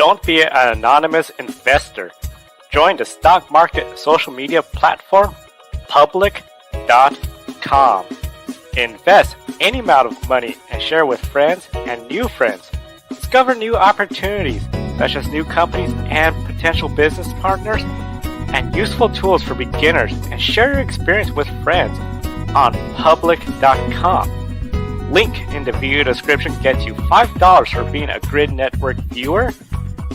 Don't be an anonymous investor. Join the stock market social media platform public.com. Invest any amount of money and share with friends and new friends. Discover new opportunities such as new companies and potential business partners and useful tools for beginners, and share your experience with friends on public.com. Link in the video description gets you $5 for being a Grid Network viewer.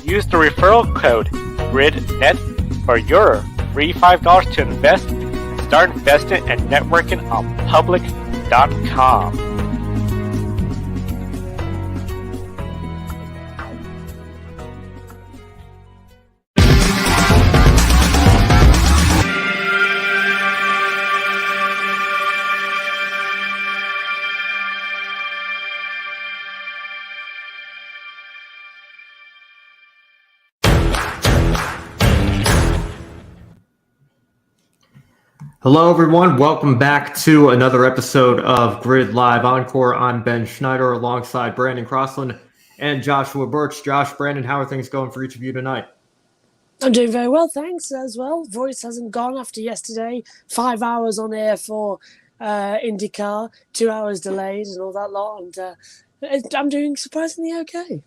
Use the referral code GRIDnet for your free $5 to invest and start investing and networking on public.com. Hello, everyone. Welcome back to another episode of Grid Live Encore. I'm Ben Schneider alongside Brandon Crossland and Joshua Birch. Josh, Brandon, how are things going for each of you tonight? I'm doing very well, thanks, as well. Voice hasn't gone after yesterday. 5 hours on air for IndyCar, 2 hours delayed and all that lot. And I'm doing surprisingly okay.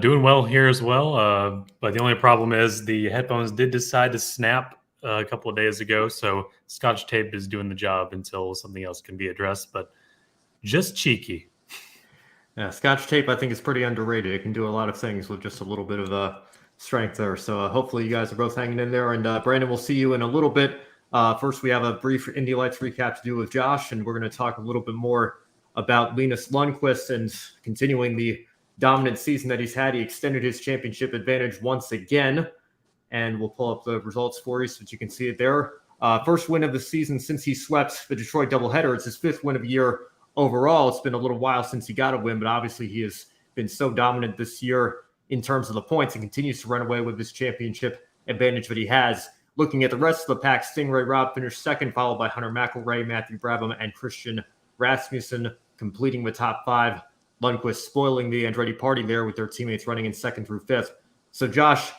Doing well here as well. But the only problem is the headphones did decide to snap a couple of days ago, so Scotch tape is doing the job until something else can be addressed, but just cheeky. Yeah, Scotch tape I think is pretty underrated. It can do a lot of things with just a little bit of strength there. So hopefully you guys are both hanging in there. And Brandon, we'll see you in a little bit. First, we have a brief Indy Lights recap to do with Josh, and we're going to talk a little bit more about Linus Lundqvist and continuing the dominant season that he's had. He extended his championship advantage once again. And we'll pull up the results for you so that you can see it there. First win of the season since he swept the Detroit doubleheader. It's his fifth win of the year overall. It's been a little while since he got a win, but obviously he has been so dominant this year in terms of the points and continues to run away with this championship advantage that he has. Looking at the rest of the pack, Stingray Robb finished second, followed by Hunter McElroy, Matthew Brabham, and Christian Rasmussen completing the top five. Lundqvist spoiling the Andretti party there with their teammates running in second through fifth. So Josh,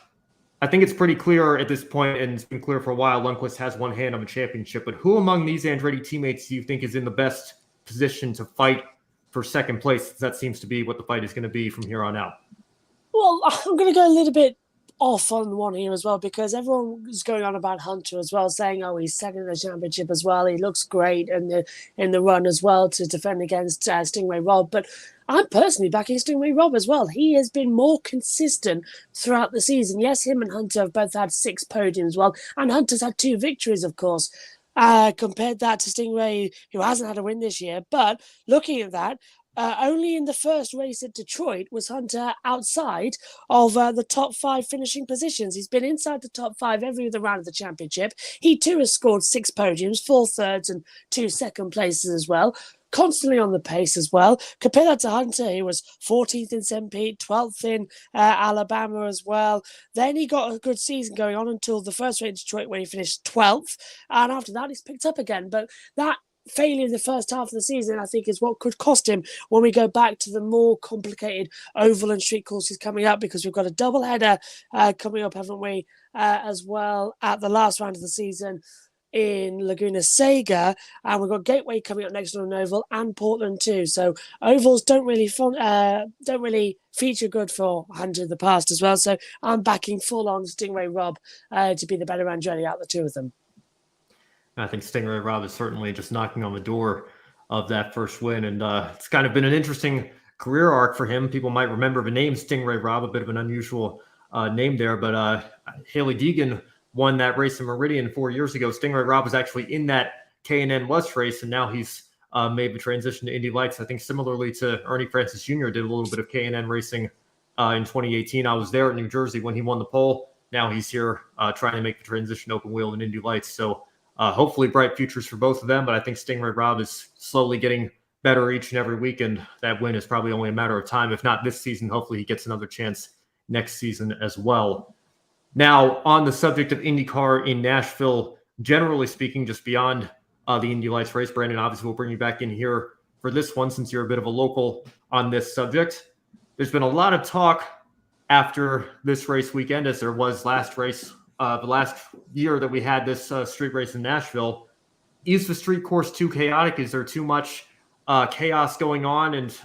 I think it's pretty clear at this point, and it's been clear for a while, Lundqvist has one hand on the championship. But who among these Andretti teammates do you think is in the best position to fight for second place? That seems to be what the fight is going to be from here on out. Well, I'm going to go a little bit off on one here as well, because everyone is going on about Hunter as well, saying, oh, he's second in the championship as well. He looks great in the run as well to defend against Stingray Robb. But I'm personally backing Stingray Robb as well. He has been more consistent throughout the season. Yes, him and Hunter have both had 6 podiums as well, and Hunter's had 2 victories, of course. Compared that to Stingray, who hasn't had a win this year. But looking at that, only in the first race at Detroit was Hunter outside of the top 5 finishing positions. He's been inside the top 5 every other round of the championship. He too has scored 6 podiums, 4 thirds and 2 second places as well. Constantly on the pace as well. Compare that to Hunter, he was 14th in St. Pete, 12th in Alabama as well. Then he got a good season going on until the first race in Detroit, where he finished 12th. And after that, he's picked up again. But that failure in the first half of the season, I think, is what could cost him when we go back to the more complicated oval and street courses coming up, because we've got a doubleheader coming up, haven't we, as well at the last round of the season in Laguna Seca, and we've got Gateway coming up next on an oval, and Portland too. So ovals don't really feature good for Hunter in the past as well. So I'm backing full on Stingray Robb to be the better Andretti out of the two of them. I think Stingray Robb is certainly just knocking on the door of that first win, and it's kind of been an interesting career arc for him. People might remember the name Stingray Robb, a bit of an unusual name there, but Haley Deegan won that race in Meridian 4 years ago. Stingray Robb was actually in that K&N West race, and now he's made the transition to Indy Lights. I think similarly to Ernie Francis Jr. did a little bit of K&N racing in 2018. I was there in New Jersey when he won the pole. Now he's here trying to make the transition open wheel in Indy Lights. So hopefully bright futures for both of them, but I think Stingray Robb is slowly getting better each and every week, and that win is probably only a matter of time. If not this season, hopefully he gets another chance next season as well. Now, on the subject of IndyCar in Nashville, generally speaking, just beyond the Indy Lights race, Brandon, obviously we'll bring you back in here for this one since you're a bit of a local on this subject. There's been a lot of talk after this race weekend as there was last race, the last year that we had this street race in Nashville. Is the street course too chaotic? Is there too much chaos going on? And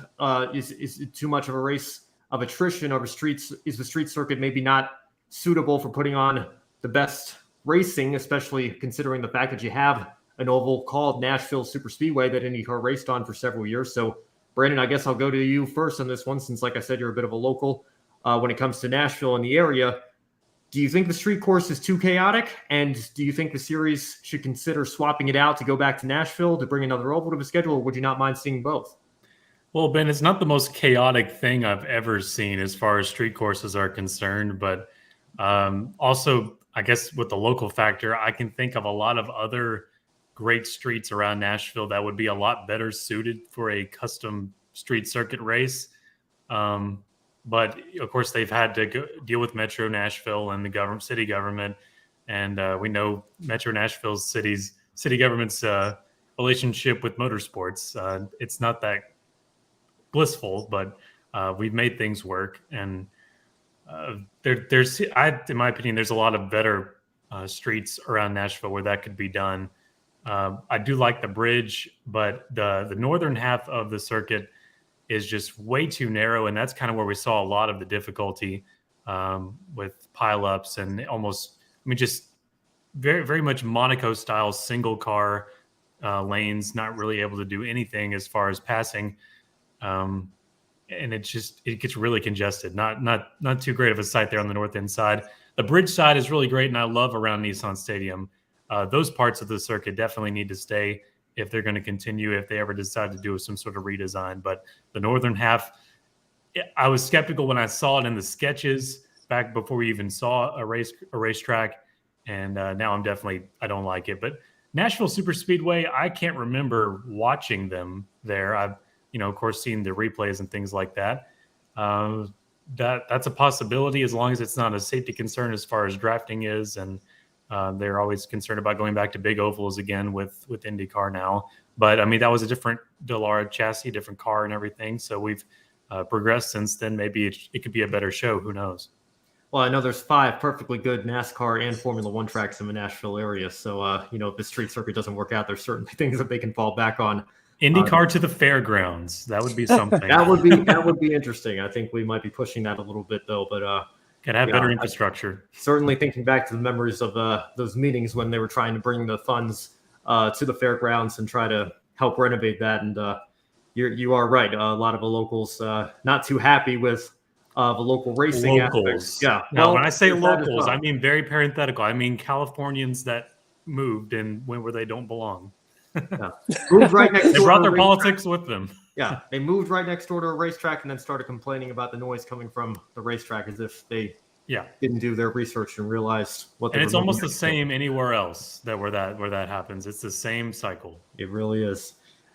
is it too much of a race of attrition over streets? Is the street circuit maybe not suitable for putting on the best racing, especially considering the fact that you have an oval called Nashville Superspeedway that IndyCar raced on for several years? So, Brandon, I guess I'll go to you first on this one, since, like I said, you're a bit of a local when it comes to Nashville and the area. Do you think the street course is too chaotic? And do you think the series should consider swapping it out to go back to Nashville to bring another oval to the schedule, or would you not mind seeing both? Well, Ben, it's not the most chaotic thing I've ever seen as far as street courses are concerned, but also, I guess with the local factor, I can think of a lot of other great streets around Nashville that would be a lot better suited for a custom street circuit race. But of course, they've had to deal with Metro Nashville and the city government, and we know Metro Nashville's city government's relationship with motorsports. It's not that blissful, but we've made things work. And in my opinion, there's a lot of better streets around Nashville where that could be done. I do like the bridge, but the northern half of the circuit is just way too narrow, and that's kind of where we saw a lot of the difficulty with pileups and just very, very much Monaco-style single-car lanes, not really able to do anything as far as passing, and it gets really congested. Not too great of a sight there on the north end side. The bridge side is really great, and I love around Nissan Stadium. Those parts of the circuit definitely need to stay if they're going to continue, if they ever decide to do some sort of redesign. But the northern half, I was skeptical when I saw it in the sketches back before we even saw a racetrack. And now I don't like it. But Nashville Superspeedway, I can't remember watching them there. I've, of course, seen the replays and things like that. That's a possibility as long as it's not a safety concern as far as drafting is. And they're always concerned about going back to big ovals again with IndyCar now. But, I mean, that was a different Dallara chassis, different car and everything. So we've progressed since then. Maybe it could be a better show. Who knows? Well, I know there's 5 perfectly good NASCAR and Formula One tracks in the Nashville area. So, if the street circuit doesn't work out, there's certainly things that they can fall back on. IndyCar to the fairgrounds. That would be something. That would be interesting. I think we might be pushing that a little bit, though. But could have better infrastructure. Certainly thinking back to the memories of those meetings when they were trying to bring the funds to the fairgrounds and try to help renovate that. And you are right. A lot of the locals not too happy with the local racing aspects. Yeah. Now, when I say locals, I mean very parenthetical. I mean Californians that moved and went where they don't belong. Yeah. Moved right next door. They brought their politics with them. Yeah, they moved right next door to a racetrack and then started complaining about the noise coming from the racetrack as if they didn't do their research and realize what. And it's almost the same anywhere else where that happens. It's the same cycle. It really is.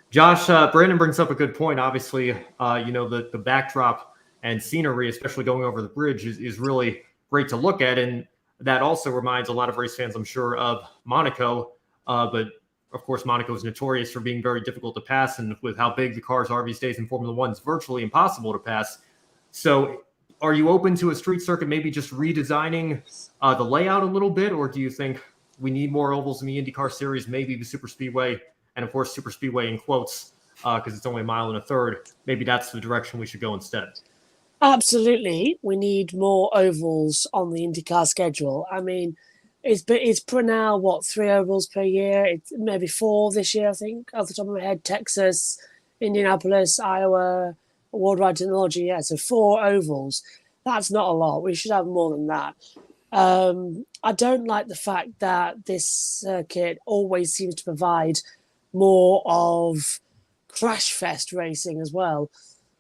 Josh, Brandon brings up a good point. Obviously, the backdrop and scenery, especially going over the bridge, is really great to look at, and that also reminds a lot of race fans, I'm sure, of Monaco, but. Of course, Monaco is notorious for being very difficult to pass, and with how big the cars are these days in Formula One, it's virtually impossible to pass. So are you open to a street circuit maybe just redesigning the layout a little bit, or do you think we need more ovals in the IndyCar Series, maybe the Superspeedway, and of course Superspeedway in quotes, because it's only 1.33 miles, maybe that's the direction we should go instead? Absolutely. We need more ovals on the IndyCar schedule. I mean, it's per now, 3 ovals per year? It's maybe 4 this year, I think, off the top of my head. Texas, Indianapolis, Iowa, Worldwide Technology. Yeah, so 4 ovals. That's not a lot. We should have more than that. I don't like the fact that this circuit always seems to provide more of crash fest racing as well.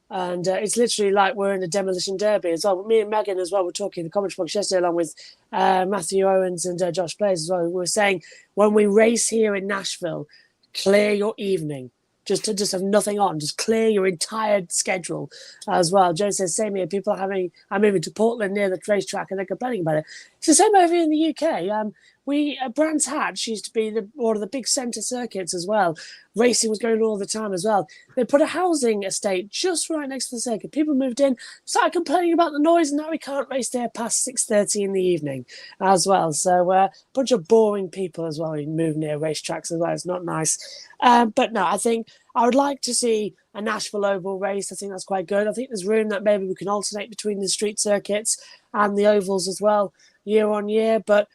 And it's literally like we're in a demolition derby as well. Me and Megan as well were talking in the commentary box yesterday along with Matthew Owens and Josh Blaze as well. We were saying when we race here in Nashville, clear your evening. Just have nothing on. Just clear your entire schedule as well. Joe says, same here. People are I'm moving to Portland near the racetrack and they're complaining about it. It's the same over in the UK. Brands Hatch used to be one of the big centre circuits as well. Racing was going on all the time as well. They put a housing estate just right next to the circuit. People moved in, started complaining about the noise, and now we can't race there past 6:30 in the evening as well. So a bunch of boring people as well who move near racetracks as well. It's not nice. But no, I think I would like to see a Nashville Oval race. I think that's quite good. I think there's room that maybe we can alternate between the street circuits and the ovals as well, year on year. But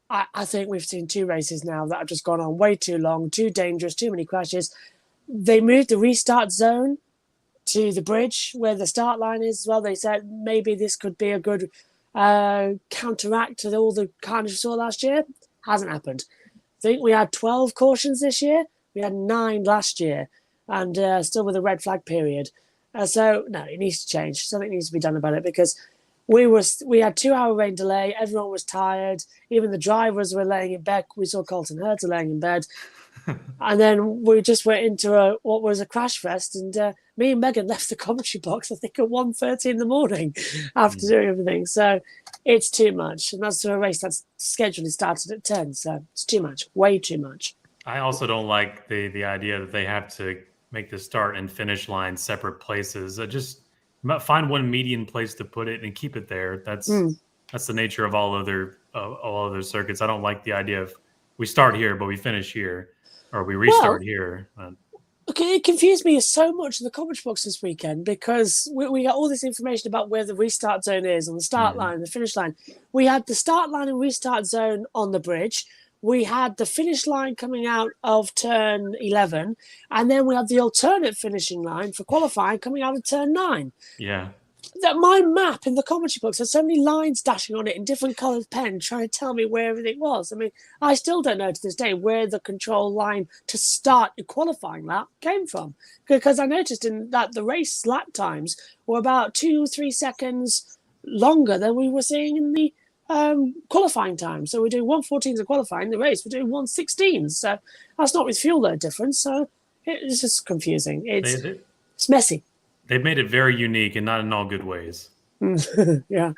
I think we've seen 2 races now that have just gone on way too long, too dangerous, too many crashes. They moved the restart zone to the bridge where the start line is as well. They said maybe this could be a good counteract to all the carnage we saw last year. Hasn't happened. I think we had 12 cautions this year. We had 9 last year, and still with a red flag period. So no, it needs to change. Something needs to be done about it because we had 2-hour rain delay. Everyone was tired. Even the drivers were laying in bed. We saw Colton Herta laying in bed. And then we just went into what was a crash fest. And me and Megan left the commentary box, I think, at 1:30 in the morning after doing everything. So it's too much. And that's a race that's scheduled started at 10. So it's too much, way too much. I also don't like the idea that they have to make the start and finish line separate places. Just find one median place to put it and keep it there. That's the nature of all other circuits. I don't like the idea of we start here but we finish here, or we restart here. Okay, it confused me so much in the commentary box this weekend because we got all this information about where the restart zone is on the start line, the finish line. We had the start line and restart zone on the bridge. We had the finish line coming out of turn 11, and then we had the alternate finishing line for qualifying coming out of turn 9. Yeah. That my map in the commentary books has so many lines dashing on it in different coloured pen trying to tell me where everything was. I mean, I still don't know to this day where the control line to start the qualifying lap came from, because I noticed in that the race lap times were about 2-3 seconds longer than we were seeing in the qualifying time. So we're doing 1:14 of qualifying. The race we're doing 1:16. So that's not with fuel load difference. So it's just confusing. It's messy. They've made it very unique and not in all good ways. Yeah.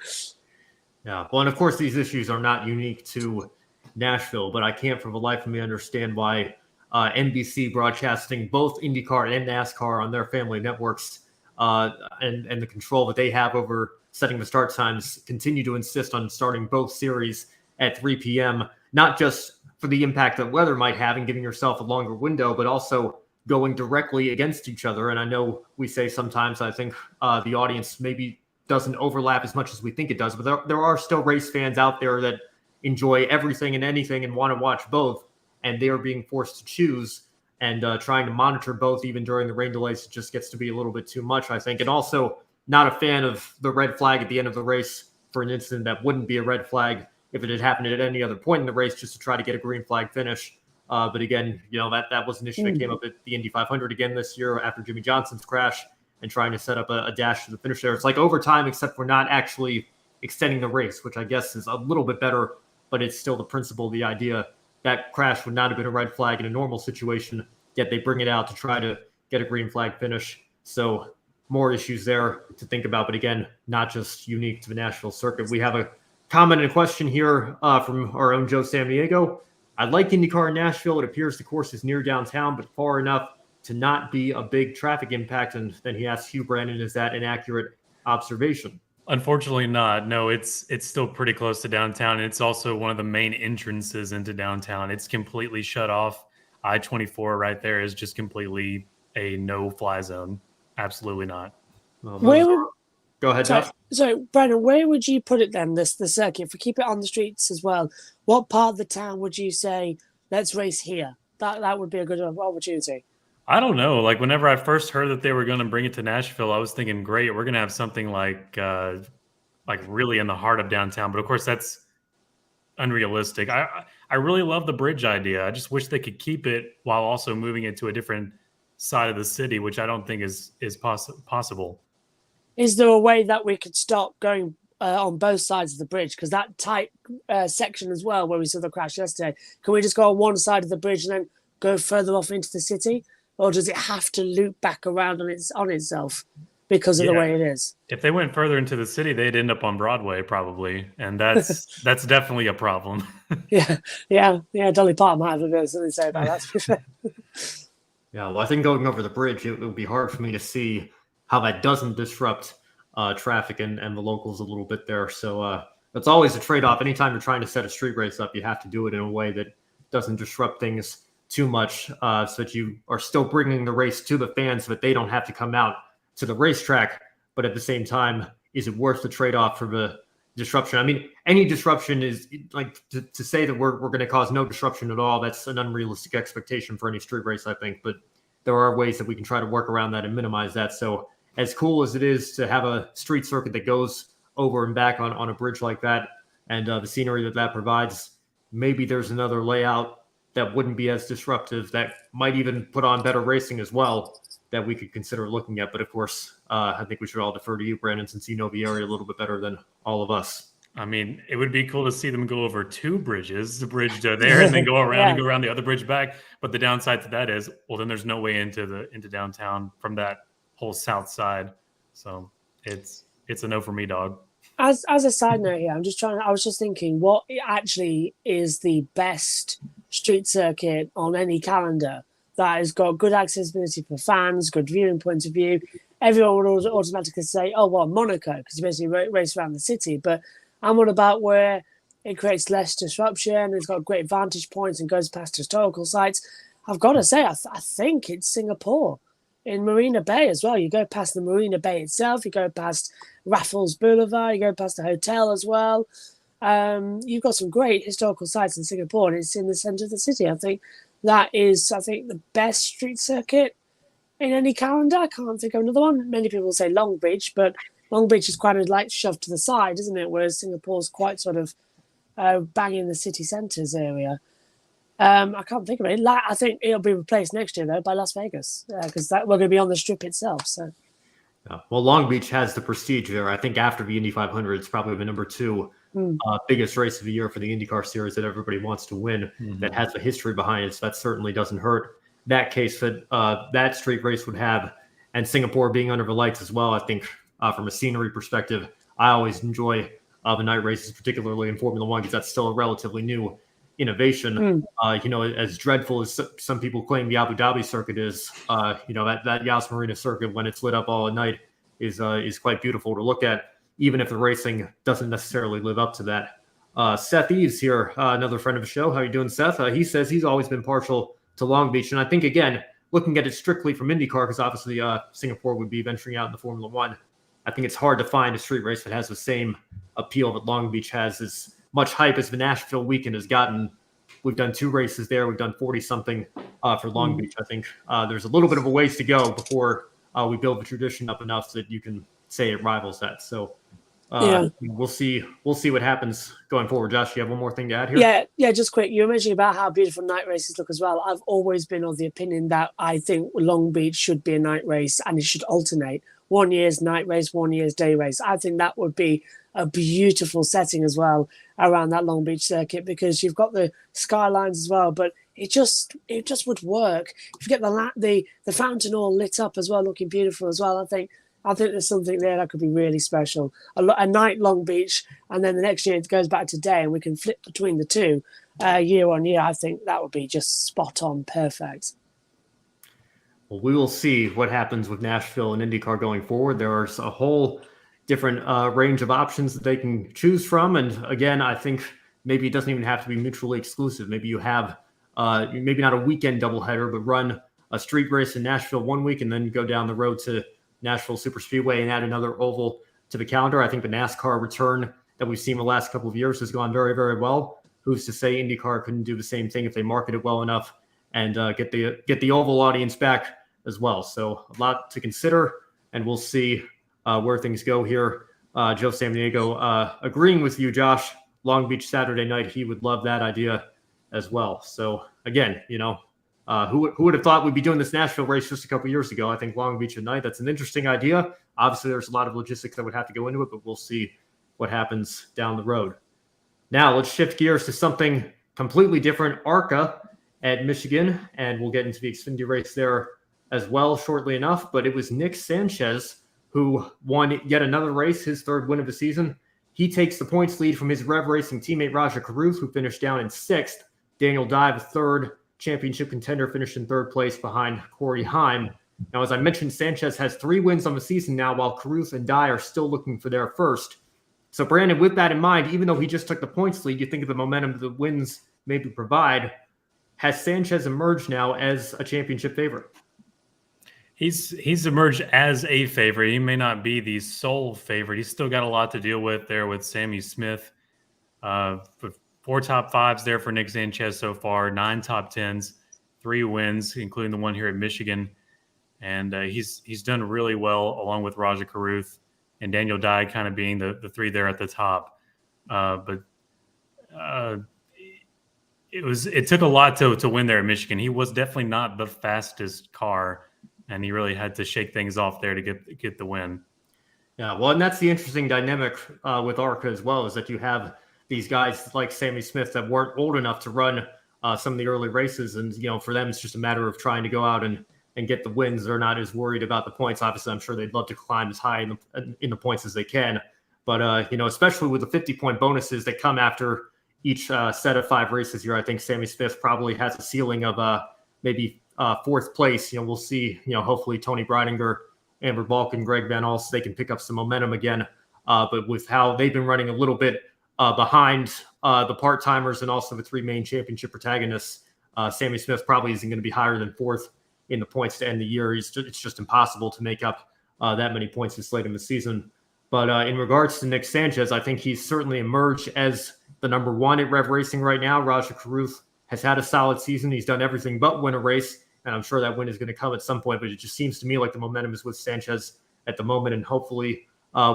Well, and of course these issues are not unique to Nashville, but I can't for the life of me understand why NBC broadcasting both IndyCar and NASCAR on their family networks and the control that they have over setting the start times continue to insist on starting both series at 3 p.m., not just for the impact that weather might have and giving yourself a longer window, but also going directly against each other. And I know we say sometimes, I think the audience maybe doesn't overlap as much as we think it does, but there are still race fans out there that enjoy everything and anything and want to watch both, and they are being forced to choose, and trying to monitor both even during the rain delays just gets to be a little bit too much, I think. And also not a fan of the red flag at the end of the race for an incident that wouldn't be a red flag if it had happened at any other point in the race, just to try to get a green flag finish. But again, that was an issue that came up at the Indy 500 again this year after Jimmy Johnson's crash and trying to set up a dash to the finish there. It's like overtime, except we're not actually extending the race, which I guess is a little bit better, but it's still the principle, the idea that crash would not have been a red flag in a normal situation, yet they bring it out to try to get a green flag finish. So more issues there to think about, but again, not just unique to the Nashville circuit. We have a comment and a question here from our own Joe Samaniego. I like IndyCar in Nashville. It appears the course is near downtown, but far enough to not be a big traffic impact. And then he asks Hugh Brandon, is that an accurate observation? Unfortunately not. No, it's still pretty close to downtown. And it's also one of the main entrances into downtown. It's completely shut off. I-24 right there is just completely a no-fly zone. Absolutely not. Well, go ahead, Josh. So, Brandon, where would you put it then, the circuit? If we keep it on the streets as well, what part of the town would you say, let's race here? That would be a good opportunity. I don't know. Like, whenever I first heard that they were going to bring it to Nashville, I was thinking, great, we're going to have something like really in the heart of downtown. But, of course, that's unrealistic. I really love the bridge idea. I just wish they could keep it while also moving it to a different side of the city, which I don't think is possible. Is there a way that we could stop going on both sides of the bridge? Because that tight section as well, where we saw the crash yesterday, can we just go on one side of the bridge and then go further off into the city? Or does it have to loop back around on itself? because of the Yeah. way it is. If they went further into the city, they'd end up on Broadway probably, and that's definitely a problem. Yeah. Dolly Parton might have a bit of something to say about that, to be fair. Yeah, well, I think going over the bridge, it would be hard for me to see how that doesn't disrupt traffic and the locals a little bit there. So it's always a trade-off. Anytime you're trying to set a street race up, you have to do it in a way that doesn't disrupt things too much, so that you are still bringing the race to the fans, so that they don't have to come out to the racetrack. But at the same time, is it worth the trade-off for the disruption? I mean, any disruption is like to say that we're going to cause no disruption at all. That's an unrealistic expectation for any street race, I think. But there are ways that we can try to work around that and minimize that. So as cool as it is to have a street circuit that goes over and back on a bridge like that, and the scenery that provides, maybe there's another layout that wouldn't be as disruptive, that might even put on better racing as well, that we could consider looking at. But of course, I think we should all defer to you, Brandon, since you know the area a little bit better than all of us. I mean, it would be cool to see them go over two bridges, the bridge to there and then go around and go around the other bridge back. But the downside to that is, well, then there's no way into downtown from that whole south side. So it's a no for me, dog. As a side note here, I was just thinking, what actually is the best street circuit on any calendar that has got good accessibility for fans, good viewing point of view? Everyone would automatically say, oh, well, Monaco, because you basically race around the city. But and what about where it creates less disruption, it's got great vantage points and goes past historical sites? I've got to say, I think it's Singapore in Marina Bay as well. You go past the Marina Bay itself, you go past Raffles Boulevard, you go past the hotel as well. You've got some great historical sites in Singapore, and it's in the centre of the city. I think that is, the best street circuit in any calendar. I can't think of another one. Many people say Long Beach, but Long Beach is quite like shoved to the side, isn't it? Whereas Singapore's quite sort of bang in the city centres area. I can't think of it. I think it'll be replaced next year, though, by Las Vegas, because we're going to be on the Strip itself. So, well, Long Beach has the prestige there. I think after the Indy 500, it's probably the number 2 biggest race of the year for the IndyCar Series that everybody wants to win. That has a history behind it, so that certainly doesn't hurt that case that that street race would have. And Singapore being under the lights as well, I think from a scenery perspective, I always enjoy the night races, particularly in Formula One, because that's still a relatively new innovation. As dreadful as some people claim the Abu Dhabi circuit is, that Yas Marina circuit, when it's lit up all at night, is quite beautiful to look at, even if the racing doesn't necessarily live up to that. Seth Eves here, another friend of the show. How you doing, Seth? He says he's always been partial to Long Beach, and I think, again, looking at it strictly from IndyCar, because obviously Singapore would be venturing out in the Formula One, I think it's hard to find a street race that has the same appeal that Long Beach has. As much hype as the Nashville weekend has gotten, we've done 2 races there. We've done 40-something for Long Beach. I think there's a little bit of a ways to go before we build the tradition up enough that you can say it rivals that. So we'll see what happens going forward. Josh, you have one more thing to add here? Yeah, just quick. You were mentioning about how beautiful night races look as well. I've always been of the opinion that I think Long Beach should be a night race, and it should alternate. 1 year's night race, 1 year's day race. I think that would be a beautiful setting as well around that Long Beach circuit, because you've got the skylines as well, but it just would work. If you get the fountain all lit up as well, looking beautiful as well, I think there's something there that could be really special. A night Long Beach, and then the next year it goes back to day, and we can flip between the two year on year. I think that would be just spot on, perfect. Well, we will see what happens with Nashville and IndyCar going forward. There's a whole different range of options that they can choose from. And again, I think maybe it doesn't even have to be mutually exclusive. Maybe you have maybe not a weekend doubleheader, but run a street race in Nashville one week and then go down the road to Nashville Superspeedway and add another oval to the calendar. I think the NASCAR return that we've seen the last couple of years has gone very, very well. Who's to say IndyCar couldn't do the same thing if they market it well enough and get the oval audience back as well. So a lot to consider, and we'll see where things go here. Joe Samaniego agreeing with you, Josh. Long Beach Saturday night, he would love that idea as well. So again, who would have thought we'd be doing this Nashville race just a couple years ago? I think Long Beach at night, that's an interesting idea. Obviously, there's a lot of logistics that would have to go into it, but we'll see what happens down the road. Now, let's shift gears to something completely different. ARCA at Michigan, and we'll get into the Xfinity race there as well shortly enough. But it was Nick Sanchez who won yet another race, his third win of the season. He takes the points lead from his Rev Racing teammate Rajah Caruth, who finished down in 6th. Daniel Dye, the third championship contender, finished in 3rd place behind Corey Heim. Now, as I mentioned, Sanchez has 3 wins on the season now, while Caruth and Dye are still looking for their first. So, Brandon, with that in mind, even though he just took the points lead, you think of the momentum the wins maybe provide. Has Sanchez emerged now as a championship favorite? He's emerged as a favorite. He may not be the sole favorite. He's still got a lot to deal with there with Sammy Smith. 4 top 5s there for Nick Sanchez so far, 9 top 10s, 3 wins, including the one here at Michigan. And he's done really well along with Rajah Caruth and Daniel Dye kind of being the 3 there at the top. It took a lot to win there at Michigan. He was definitely not the fastest car, and he really had to shake things off there to get the win. Yeah, well, and that's the interesting dynamic with ARCA as well, is that you have these guys like Sammy Smith that weren't old enough to run some of the early races, and for them it's just a matter of trying to go out and get the wins. They're not as worried about the points. Obviously, I'm sure they'd love to climb as high in the points as they can, but especially with the 50-point bonuses that come after each set of 5 races here, I think Sammy Smith probably has a ceiling of maybe 4th place. We'll see. Hopefully Tony Breidinger, Amber Balkin, Greg Van Alst, they can pick up some momentum again. But with how they've been running a little bit behind the part-timers and also the 3 main championship protagonists, Sammy Smith probably isn't going to be higher than 4th in the points to end the year. It's just impossible to make up that many points this late in the season. But in regards to Nick Sanchez, I think he's certainly emerged as the number 1 at Rev Racing right now. Rajah Caruth has had a solid season. He's done everything but win a race, and I'm sure that win is going to come at some point. But it just seems to me like the momentum is with Sanchez at the moment, and hopefully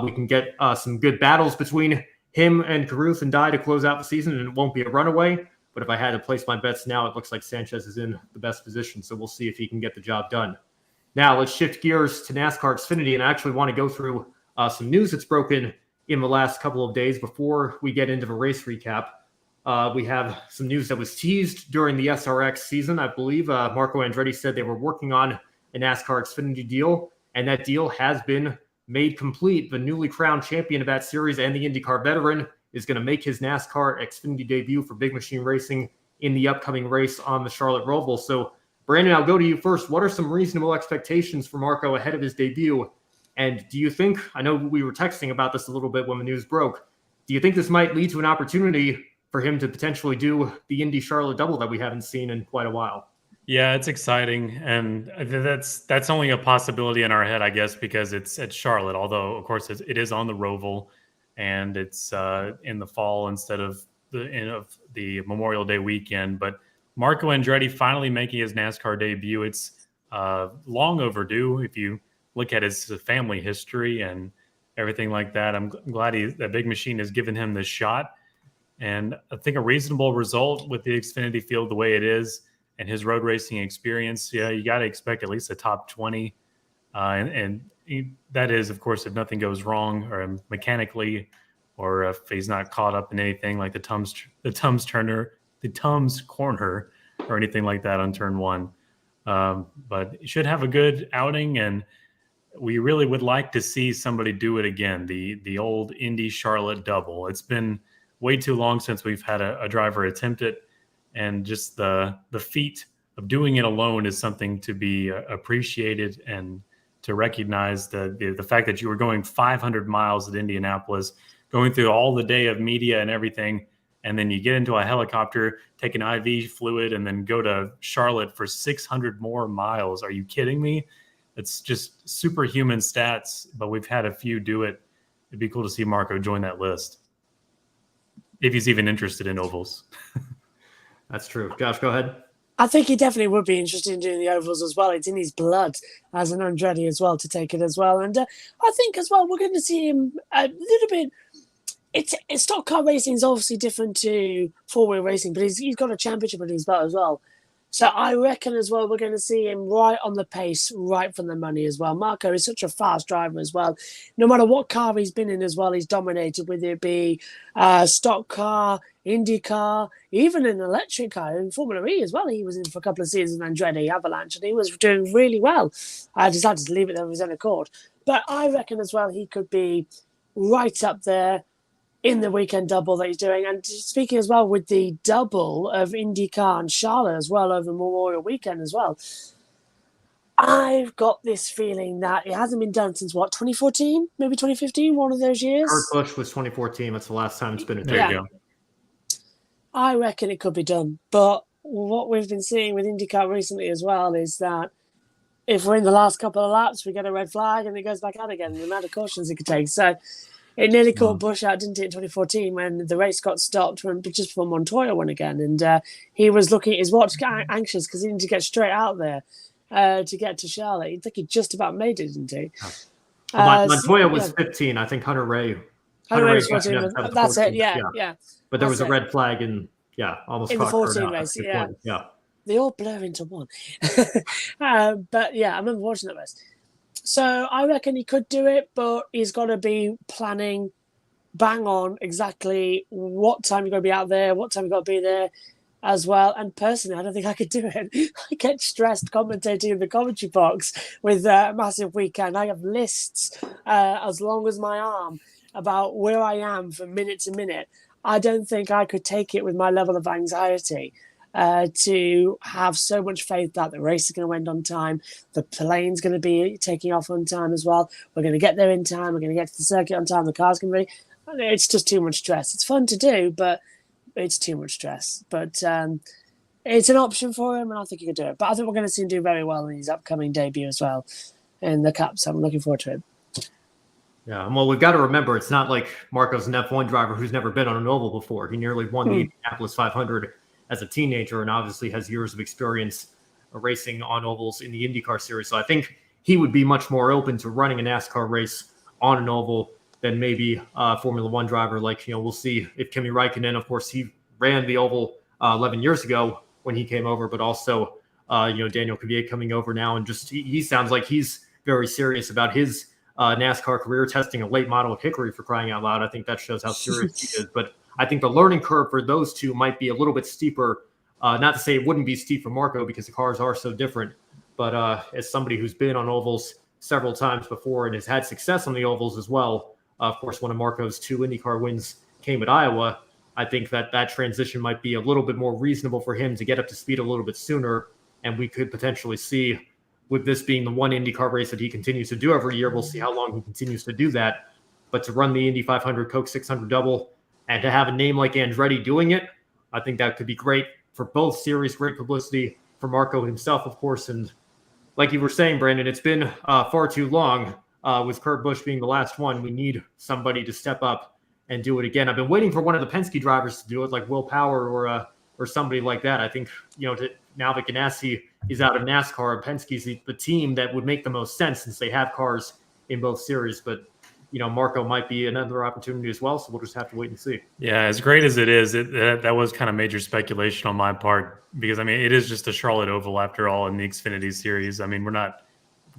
we can get some good battles between him and Caruth and Dye to close out the season, and it won't be a runaway. But if I had to place my bets now, it looks like Sanchez is in the best position, so we'll see if he can get the job done. Now, let's shift gears to NASCAR Xfinity, and I actually want to go through some news that's broken in the last couple of days before we get into the race recap. We have some news that was teased during the SRX season. I believe Marco Andretti said they were working on a NASCAR Xfinity deal, and that deal has been made complete. The newly crowned champion of that series and the IndyCar veteran is going to make his NASCAR Xfinity debut for Big Machine Racing in the upcoming race on the Charlotte Roval. So, Brandon, I'll go to you first. What are some reasonable expectations for Marco ahead of his debut? And do you think, I know we were texting about this a little bit when the news broke, do you think this might lead to an opportunity for him to potentially do the Indy Charlotte double that we haven't seen in quite a while? Yeah, it's exciting, and that's only a possibility in our head, I guess, because it's at Charlotte. Although, of course, it is on the Roval, and it's in the fall instead of the Memorial Day weekend. But Marco Andretti finally making his NASCAR debut. It's long overdue. If you look at his family history and everything like that, I'm glad that Big Machine has given him this shot. And I think a reasonable result with the Xfinity field the way it is and his road racing experience, yeah, you got to expect at least a top 20. And that is, of course, if nothing goes wrong or mechanically, or if he's not caught up in anything like the Tums corner or anything like that on turn 1. But he should have a good outing, and we really would like to see somebody do it again, the old Indy Charlotte double. It's been way too long since we've had a driver attempt it, and just the feat of doing it alone is something to be appreciated, and to recognize the fact that you were going 500 miles at Indianapolis, going through all the day of media and everything, and then you get into a helicopter, take an IV fluid, and then go to Charlotte for 600 more miles. Are you kidding me? It's just superhuman stats, but we've had a few do it. It'd be cool to see Marco join that list, if he's even interested in ovals. That's true. Josh, go ahead. I think he definitely would be interested in doing the ovals as well. It's in his blood as an Andretti as well to take it as well. And I think as well, we're going to see him a little bit. It's stock car racing is obviously different to four-wheel racing, but he's got a championship in his belt as well. So I reckon as well, we're going to see him right on the pace, right from the money as well. Marco is such a fast driver as well. No matter what car he's been in as well, he's dominated, whether it be stock car, IndyCar, even an electric car in Formula E as well. He was in for a couple of seasons in Andretti, Avalanche, and he was doing really well. I decided to leave it there of his own accord. But I reckon as well he could be right up there in the weekend double that he's doing. And speaking as well with the double of IndyCar and Charlotte as well over Memorial Weekend as well, I've got this feeling that it hasn't been done since, 2014? Maybe 2015, one of those years? Kurt Busch was 2014. That's the last time it's been There you go. I reckon it could be done. But what we've been seeing with IndyCar recently as well is that if we're in the last couple of laps, we get a red flag and it goes back out again, the amount of cautions it could take. So it nearly caught Busch out, didn't it, in 2014 when the race got stopped just before Montoya won again. And he was looking at his watch anxious because he needed to get straight out there to get to Charlotte. I think he just about made it, didn't he? Montoya was 15. I think Hunter Ray was 14. That's it, yeah. But there was a red flag almost in the 14 race, yeah. They all blur into one. But yeah, I remember watching that race. So I reckon he could do it, but he's got to be planning bang on exactly what time you're going to be out there, what time you've got to be there as well. And personally, I don't think I could do it. I get stressed commentating in the commentary box with a massive weekend. I have lists as long as my arm about where I am from minute to minute. I don't think I could take it with my level of anxiety to have so much faith that the race is going to end on time, the plane's going to be taking off on time as well, we're going to get there in time, we're going to get to the circuit on time, the car's going to be... It's just too much stress. It's fun to do, but it's too much stress. But it's an option for him, and I think he could do it. But I think we're going to see him do very well in his upcoming debut as well in the Cup, so I'm looking forward to it. Yeah, well, we've got to remember, it's not like Marco's an F1 driver who's never been on an oval before. He nearly won the Indianapolis 500 as a teenager and obviously has years of experience racing on ovals in the IndyCar series. So I think he would be much more open to running a NASCAR race on an oval than maybe a Formula One driver. Like, we'll see if Kimi Räikkönen, of course, he ran the oval 11 years ago when he came over, but also, Daniel Kvyat coming over now. And just, he sounds like he's very serious about his NASCAR career, testing a late model of Hickory for crying out loud. I think that shows how serious he is. But I think the learning curve for those two might be a little bit steeper. Not to say it wouldn't be steep for Marco because the cars are so different. But as somebody who's been on ovals several times before and has had success on the ovals as well, of course, one of Marco's 2 IndyCar wins came at Iowa. I think that transition might be a little bit more reasonable for him to get up to speed a little bit sooner. And we could potentially see, with this being the one IndyCar race that he continues to do every year, we'll see how long he continues to do that. But to run the Indy 500 Coke 600 double and to have a name like Andretti doing it, I think that could be great for both series, great publicity for Marco himself, of course. And like you were saying, Brandon, it's been far too long with Kurt Busch being the last one. We need somebody to step up and do it again. I've been waiting for one of the Penske drivers to do it, like Will Power or somebody like that. I think, now that Ganassi is out of NASCAR, Penske's the team that would make the most sense since they have cars in both series. But, Marco might be another opportunity as well. So we'll just have to wait and see. Yeah, as great as it is, that was kind of major speculation on my part because, it is just a Charlotte Oval after all in the Xfinity Series. We're not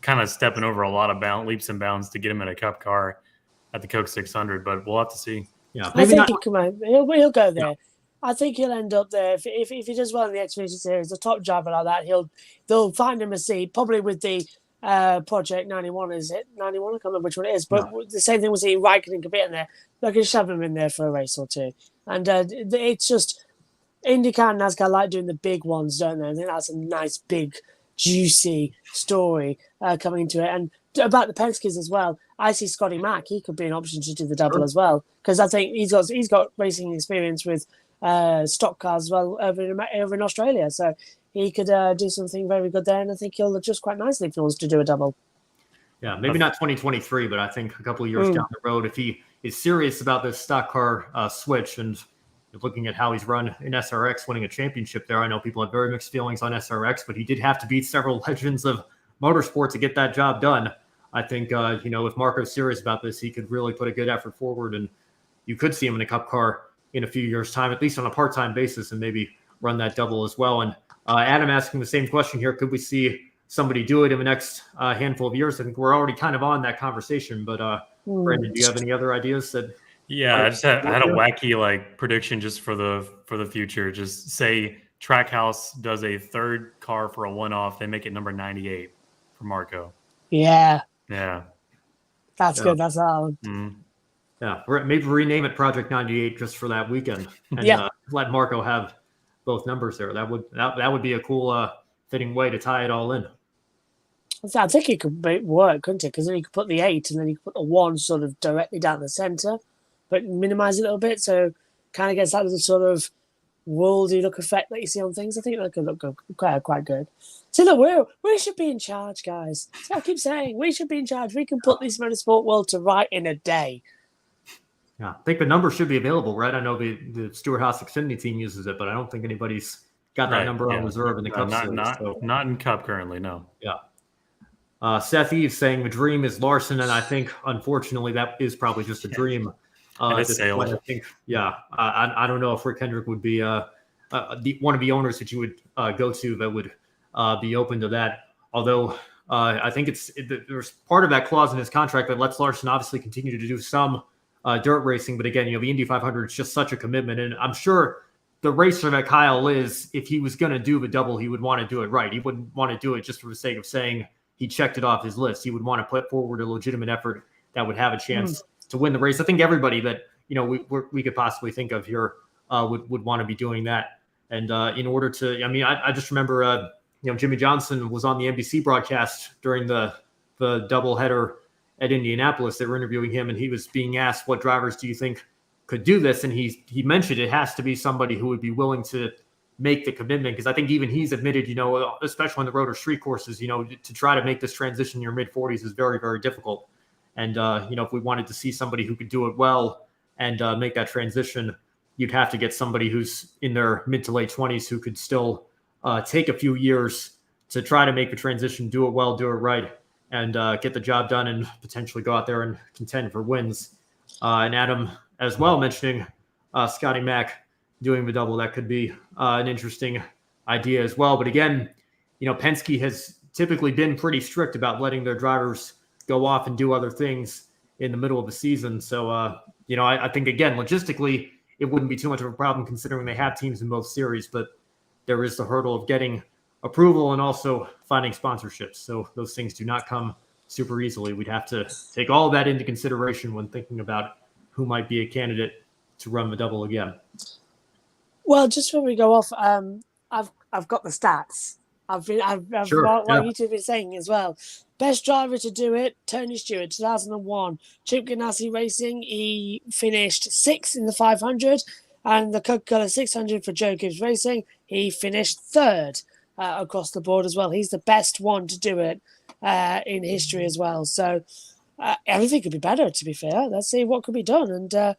kind of stepping over a lot of leaps and bounds to get him in a Cup car at the Coke 600, but we'll have to see. Yeah, I think he'll go there. Yeah. I think he'll end up there. If he does well in the Xfinity Series, a top driver like that, they'll find him a seat, probably with the Project 91, is it? 91? I can't remember which one it is. But the same thing with the Räikkönen could be in there. They can shove him in there for a race or two. And it's just IndyCar and NASCAR like doing the big ones, don't they? I think that's a nice, big, juicy story coming into it. And about the Penskes as well, I see Scotty Mack. He could be an option to do the double as well because I think he's got racing experience with stock cars as well over in Australia. So he could do something very good there, and I think he'll adjust quite nicely if he wants to do a double. Yeah, maybe not 2023, but I think a couple of years down the road, if he is serious about this stock car switch and looking at how he's run in SRX, winning a championship there. I know people have very mixed feelings on SRX, but he did have to beat several legends of motorsport to get that job done. I think, if Marco's serious about this, he could really put a good effort forward, and you could see him in a Cup car in a few years' time, at least on a part-time basis, and maybe run that double as well. And Adam asking the same question here. Could we see somebody do it in the next handful of years? I think we're already kind of on that conversation, but Brandon, do you have any other ideas? Yeah, I had a wacky prediction just for the future. Just say Trackhouse does a third car for a one-off. They make it number 98 for Marco. Yeah. That's good. That's how. Yeah, maybe rename it Project 98 just for that weekend, and let Marco have both numbers there. That would be a cool, fitting way to tie it all in. I think it could work, couldn't it? Because then you could put the 8 and then you could put the 1 sort of directly down the centre, but minimise it a little bit, so kind of gets that sort of worldy look effect that you see on things. I think that could look quite good. So look, we should be in charge, guys. So I keep saying we should be in charge. We can put this motorsport world to right in a day. Yeah, I think the number should be available, right? I know the Stewart-Haas Xfinity team uses it, but I don't think anybody's got that number on reserve in the Cup Series. Not in Cup currently, no. Yeah. Seth Eves saying the dream is Larson, and I think, unfortunately, that is probably just a dream. And it's sale. I think, I don't know if Rick Hendrick would be one of the owners that you would go to that would be open to that. Although I think there's part of that clause in his contract that lets Larson obviously continue to do some dirt racing. But again, the Indy 500 is just such a commitment. And I'm sure the racer that Kyle is, if he was going to do the double, he would want to do it right. He wouldn't want to do it just for the sake of saying he checked it off his list. He would want to put forward a legitimate effort that would have a chance to win the race. I think everybody that we could possibly think of here would want to be doing that. And in order to, I just remember, Jimmy Johnson was on the NBC broadcast during the doubleheader at Indianapolis. They were interviewing him, and he was being asked, "What drivers do you think could do this?" And he mentioned it has to be somebody who would be willing to make the commitment, because I think even he's admitted, especially on the road or street courses, to try to make this transition in your mid-40s is very, very difficult. And, if we wanted to see somebody who could do it well and make that transition, you'd have to get somebody who's in their mid to late 20s who could still take a few years to try to make the transition, do it well, do it right, and get the job done and potentially go out there and contend for wins. And Adam, as well, mentioning Scotty Mack doing the double, that could be an interesting idea as well. But again, Penske has typically been pretty strict about letting their drivers go off and do other things in the middle of the season. So, I think, again, logistically, it wouldn't be too much of a problem considering they have teams in both series, but there is the hurdle of getting approval and also finding sponsorships. So those things do not come super easily. We'd have to take all of that into consideration when thinking about who might be a candidate to run the double again. Well, just before we go off, I've got the stats. I've Sure, what you've been saying as well. Best driver to do it, Tony Stewart, 2001. Chip Ganassi Racing, he finished 6th in the 500, and the Coca-Cola 600 for Joe Gibbs Racing, he finished 3rd across the board as well. He's the best one to do it in history as well. So everything could be better, to be fair. Let's see what could be done. And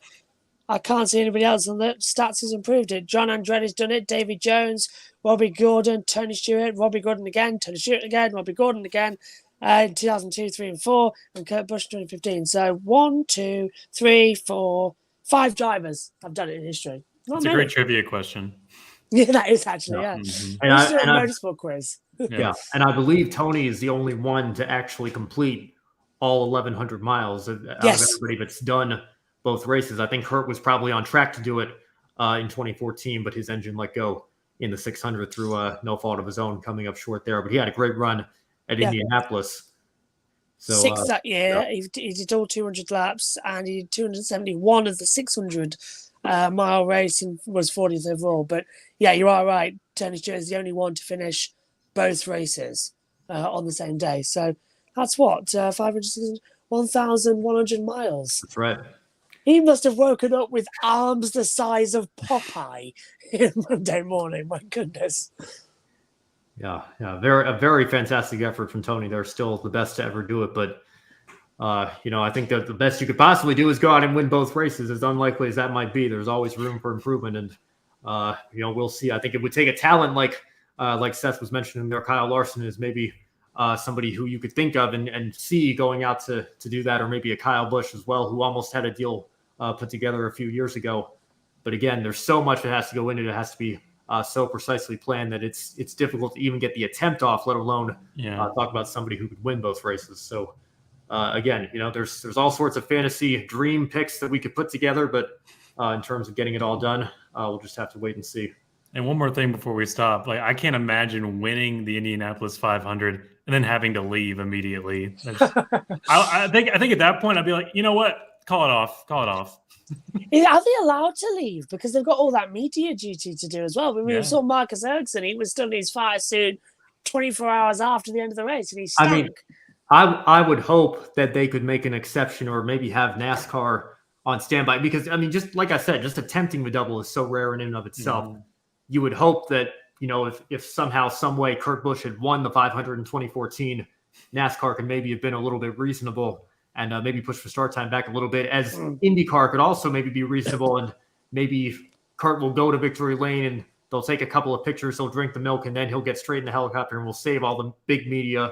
I can't see anybody else on the stats has improved it. John Andretti's done it, David Jones, Robbie Gordon, Tony Stewart, Robbie Gordon again, Tony Stewart again, Robbie Gordon again, in 2002, 3 and 4, and Kurt Busch in 2015. So 1, 2, 3, 4, 5 drivers have done it in history. That's a great trivia question. Yeah, that is actually, yeah. Mm-hmm. And a motorsport quiz. Yeah, and I believe Tony is the only one to actually complete all 1,100 miles out of everybody that's done both races. I think Kurt was probably on track to do it in 2014, but his engine let go in the 600 through no fault of his own, coming up short there. But he had a great run at Indianapolis. So 6 that year, he did all 200 laps, and he did 271 of the 600 mile race and was 40th overall. But yeah, you are right. Tony Stewart is the only one to finish both races on the same day. So that's what, 1,100 miles. That's right. He must have woken up with arms the size of Popeye Monday morning. My goodness. Yeah. A very fantastic effort from Tony. They're still the best to ever do it. But, I think that the best you could possibly do is go out and win both races. As unlikely as that might be, there's always room for improvement. And, we'll see. I think it would take a talent like Seth was mentioning there. Kyle Larson is maybe somebody who you could think of and see going out to do that, or maybe a Kyle Busch as well, who almost had a deal put together a few years ago. But again, there's so much that has to go into it. It has to be so precisely planned that it's difficult to even get the attempt off, let alone talk about somebody who could win both races. So again, there's all sorts of fantasy dream picks that we could put together, but in terms of getting it all done, we'll just have to wait and see. And one more thing before we stop, like I can't imagine winning the Indianapolis 500 and then having to leave immediately. I think at that point I'd be like, you know what, call it off. Are they allowed to leave? Because they've got all that media duty to do as well. I mean, we saw Marcus Ericsson, he was still in his fire suit 24 hours after the end of the race, and he stunk. I mean, I would hope that they could make an exception or maybe have NASCAR on standby because, I mean, just like I said, just attempting the double is so rare in and of itself. Mm-hmm. You would hope that, you know, if somehow, some way Kurt Busch had won the 500 in 2014, NASCAR could maybe have been a little bit reasonable and maybe push the start time back a little bit, as IndyCar could also maybe be reasonable, and maybe Kurt will go to victory lane and they'll take a couple of pictures, he'll drink the milk, and then he'll get straight in the helicopter and we'll save all the big media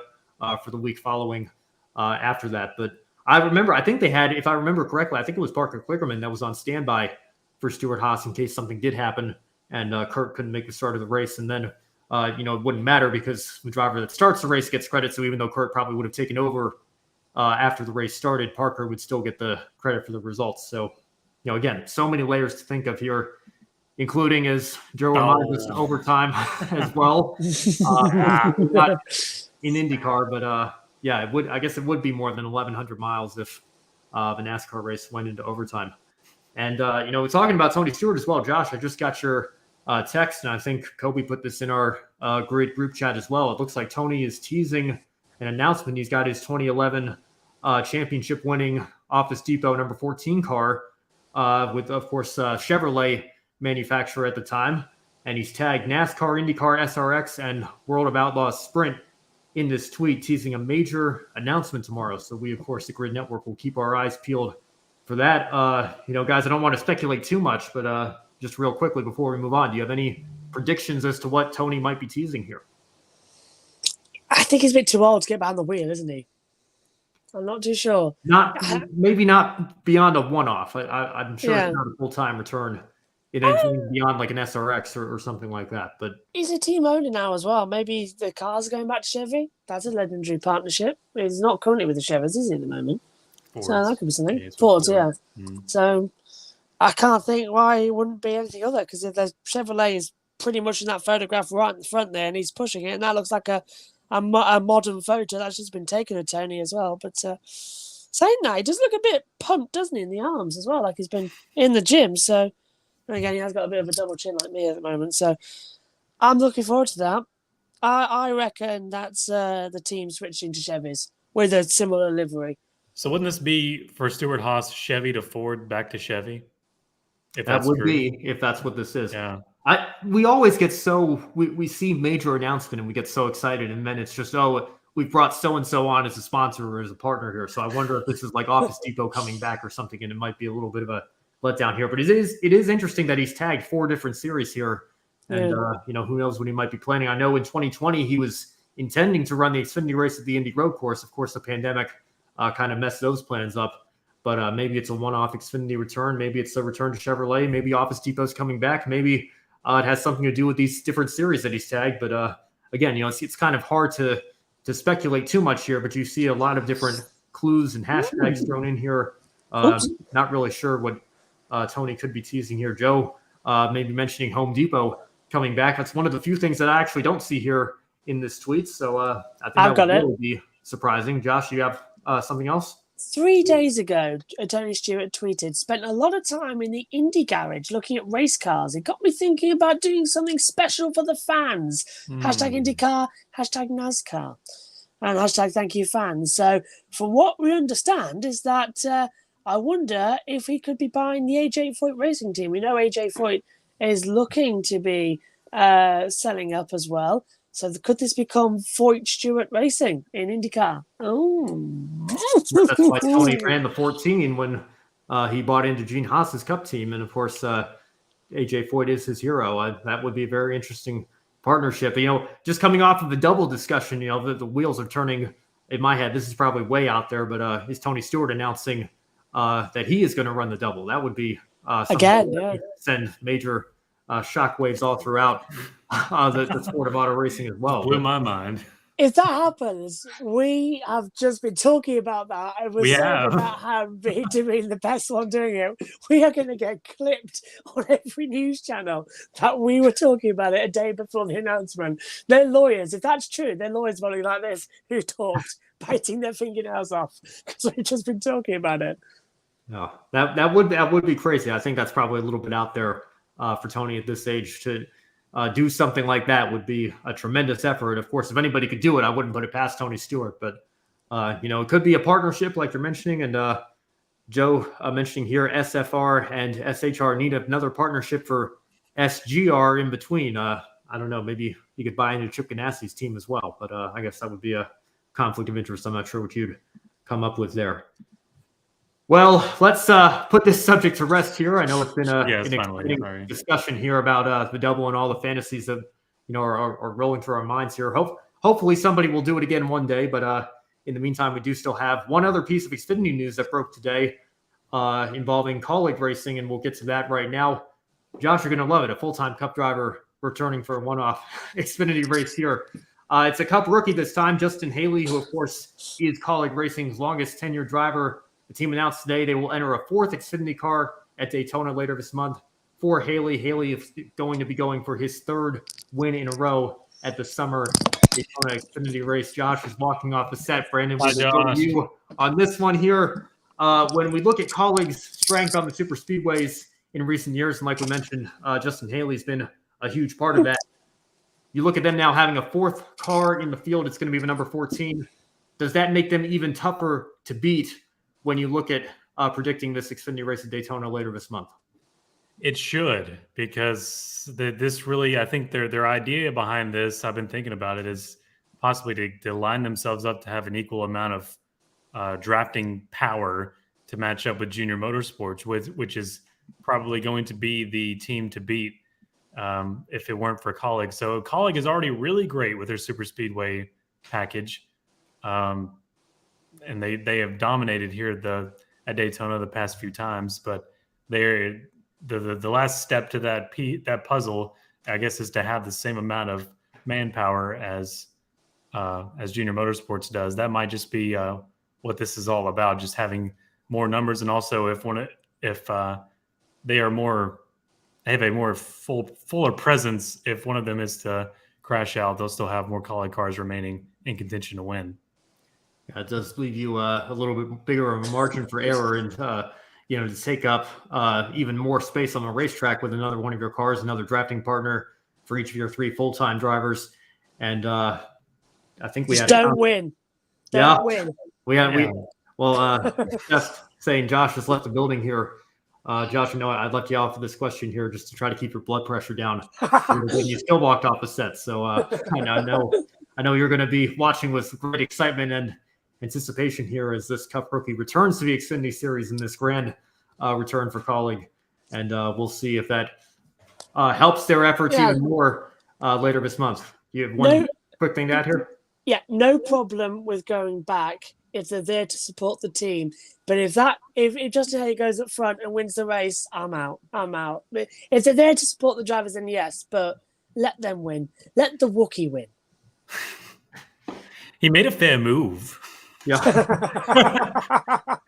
for the week following after that. But I think they had, if I remember correctly, I think it was Parker Kligerman that was on standby for Stewart-Haas in case something did happen and Kurt couldn't make the start of the race. And then, it wouldn't matter because the driver that starts the race gets credit. So even though Kurt probably would have taken over after the race started, Parker would still get the credit for the results. So, again, so many layers to think of here, including, as Joe reminds us, overtime as well. Not in IndyCar, but yeah, it would. I guess it would be more than 1,100 miles if the NASCAR race went into overtime. And we're talking about Tony Stewart as well. Josh, I just got your text, and I think Kobe put this in our Grid group chat as well. It looks like Tony is teasing an announcement. He's got his 2011 championship-winning Office Depot number 14 car with, of course, Chevrolet manufacturer at the time, and he's tagged NASCAR, IndyCar, SRX, and World of Outlaws Sprint in this tweet, teasing a major announcement tomorrow. So we, of course, the Grid Network, will keep our eyes peeled for that. Guys, I don't want to speculate too much, but just real quickly before we move on, do you have any predictions as to what Tony might be teasing here? I think he's a bit too old to get behind the wheel, isn't he? I'm not too sure. Maybe not beyond a one-off. I'm sure it's not a full-time return in anything beyond like an SRX or something like that. But he's a team owner now as well. Maybe the cars are going back to Chevy. That's a legendary partnership. He's not currently with the Chevys, is he, at the moment? Ford. So that could be something. Yeah, Ford. So I can't think why it wouldn't be anything other, because if the Chevrolet is pretty much in that photograph right in the front there and he's pushing it, and that looks like a modern photo that's just been taken of Tony as well. But saying that, he does look a bit pumped, doesn't he, in the arms as well, like he's been in the gym. So, and again, he has got a bit of a double chin like me at the moment. So I'm looking forward to that. I reckon that's the team switching to Chevys with a similar livery. So wouldn't this be for Stewart-Haas, Chevy to Ford, back to Chevy? That would be, if that's what this is. Yeah. We always get we see major announcement and we get so excited, and then it's just, we've brought so-and-so on as a sponsor or as a partner here. So I wonder if this is like Office Depot coming back or something, and it might be a little bit of a letdown here. But it is interesting that he's tagged 4 different series here. And, who knows what he might be planning. I know in 2020 he was intending to run the Xfinity race at the Indy Road Course. Of course, the pandemic kind of messed those plans up. But maybe it's a one-off Xfinity return. Maybe it's a return to Chevrolet. Maybe Office Depot's coming back. Maybe it has something to do with these different series that he's tagged. But again, it's kind of hard to speculate too much here. But you see a lot of different clues and hashtags thrown in here. Not really sure what Tony could be teasing here. Joe maybe mentioning Home Depot coming back. That's one of the few things that I actually don't see here in this tweet. So I think that would really be surprising. Josh, you have something else? 3 days ago, Tony Stewart tweeted, spent a lot of time in the Indy garage looking at race cars. It got me thinking about doing something special for the fans. Hashtag IndyCar, hashtag NASCAR, and hashtag thank you fans. So from what we understand is that I wonder if he could be buying the AJ Foyt racing team. We know AJ Foyt is looking to be selling up as well. So could this become Foyt Stewart Racing in IndyCar? Oh, that's why Tony ran the 14 when he bought into Gene Haas's Cup team, and of course, AJ Foyt is his hero. That would be a very interesting partnership. Just coming off of the double discussion, the wheels are turning in my head. This is probably way out there, but is Tony Stewart announcing that he is going to run the double? That would be send major shockwaves all throughout the sport of auto racing as well. Blew my mind. If that happens, we have just been talking about that, and we're We saying have. about how to be the best one doing it. We are going to get clipped on every news channel that we were talking about it a day before the announcement. Their lawyers, if that's true, their lawyers will be like this, who talked, biting their fingernails off because we've just been talking about it. No, that would be crazy. I think that's probably a little bit out there for Tony at this age to do something like that. Would be a tremendous effort. Of course, if anybody could do it, I wouldn't put it past Tony Stewart. But it could be a partnership like you're mentioning, and Joe mentioning here SFR and SHR need another partnership for SGR in between. I don't know. Maybe you could buy into Chip Ganassi's team as well. But I guess that would be a conflict of interest. I'm not sure what you'd come up with there. Well, let's put this subject to rest here. I know it's been an exciting discussion here about the double and all the fantasies that are rolling through our minds here. Hopefully somebody will do it again one day. But in the meantime, we do still have one other piece of Xfinity news that broke today involving colleague racing, and we'll get to that right now. Josh, you're going to love it. A full-time Cup driver returning for a one-off Xfinity race here. It's a Cup rookie this time, Justin Haley, who, of course, is colleague racing's longest tenured driver. The team announced today they will enter a fourth Xfinity car at Daytona later this month for Haley. Haley is going to be going for his third win in a row at the summer Daytona Xfinity race. Josh is walking off the set. Brandon, we'll go to you on this one here. When we look at colleagues' strength on the super speedways in recent years, and like we mentioned, Justin Haley's been a huge part of that. You look at them now having a fourth car in the field. It's going to be the number 14. Does that make them even tougher to beat when you look at predicting this Xfinity race at Daytona later this month? It should, because this really, I think their idea behind this, I've been thinking about it, is possibly to line themselves up to have an equal amount of drafting power to match up with Junior Motorsports, which is probably going to be the team to beat if it weren't for Colleague. So Colleague is already really great with their super speedway package. And they have dominated here at Daytona the past few times, but they're the last step to that puzzle, I guess, is to have the same amount of manpower as Junior Motorsports does. That might just be what this is all about, just having more numbers, and also if they have a more fuller presence. If one of them is to crash out, they'll still have more colleague cars remaining in contention to win. Yeah, it does leave you a little bit bigger of a margin for error, and to take up even more space on the racetrack with another one of your cars, another drafting partner for each of your three full-time drivers. And I think we don't win. Don't win. Just saying, Josh has left the building here. Josh, I'd let you off for this question here just to try to keep your blood pressure down. You still walked off the set, so I know you're going to be watching with great excitement and anticipation here as this Cup rookie returns to the Xfinity Series in this grand return for Colleague, and we'll see if that helps their efforts even more later this month. You have one quick thing to add here? Yeah, no problem with going back if they're there to support the team. But if Justin Haley goes up front and wins the race, I'm out. If they're there to support the drivers, then yes, but let them win. Let the Wookiee win. He made a fair move. Yeah.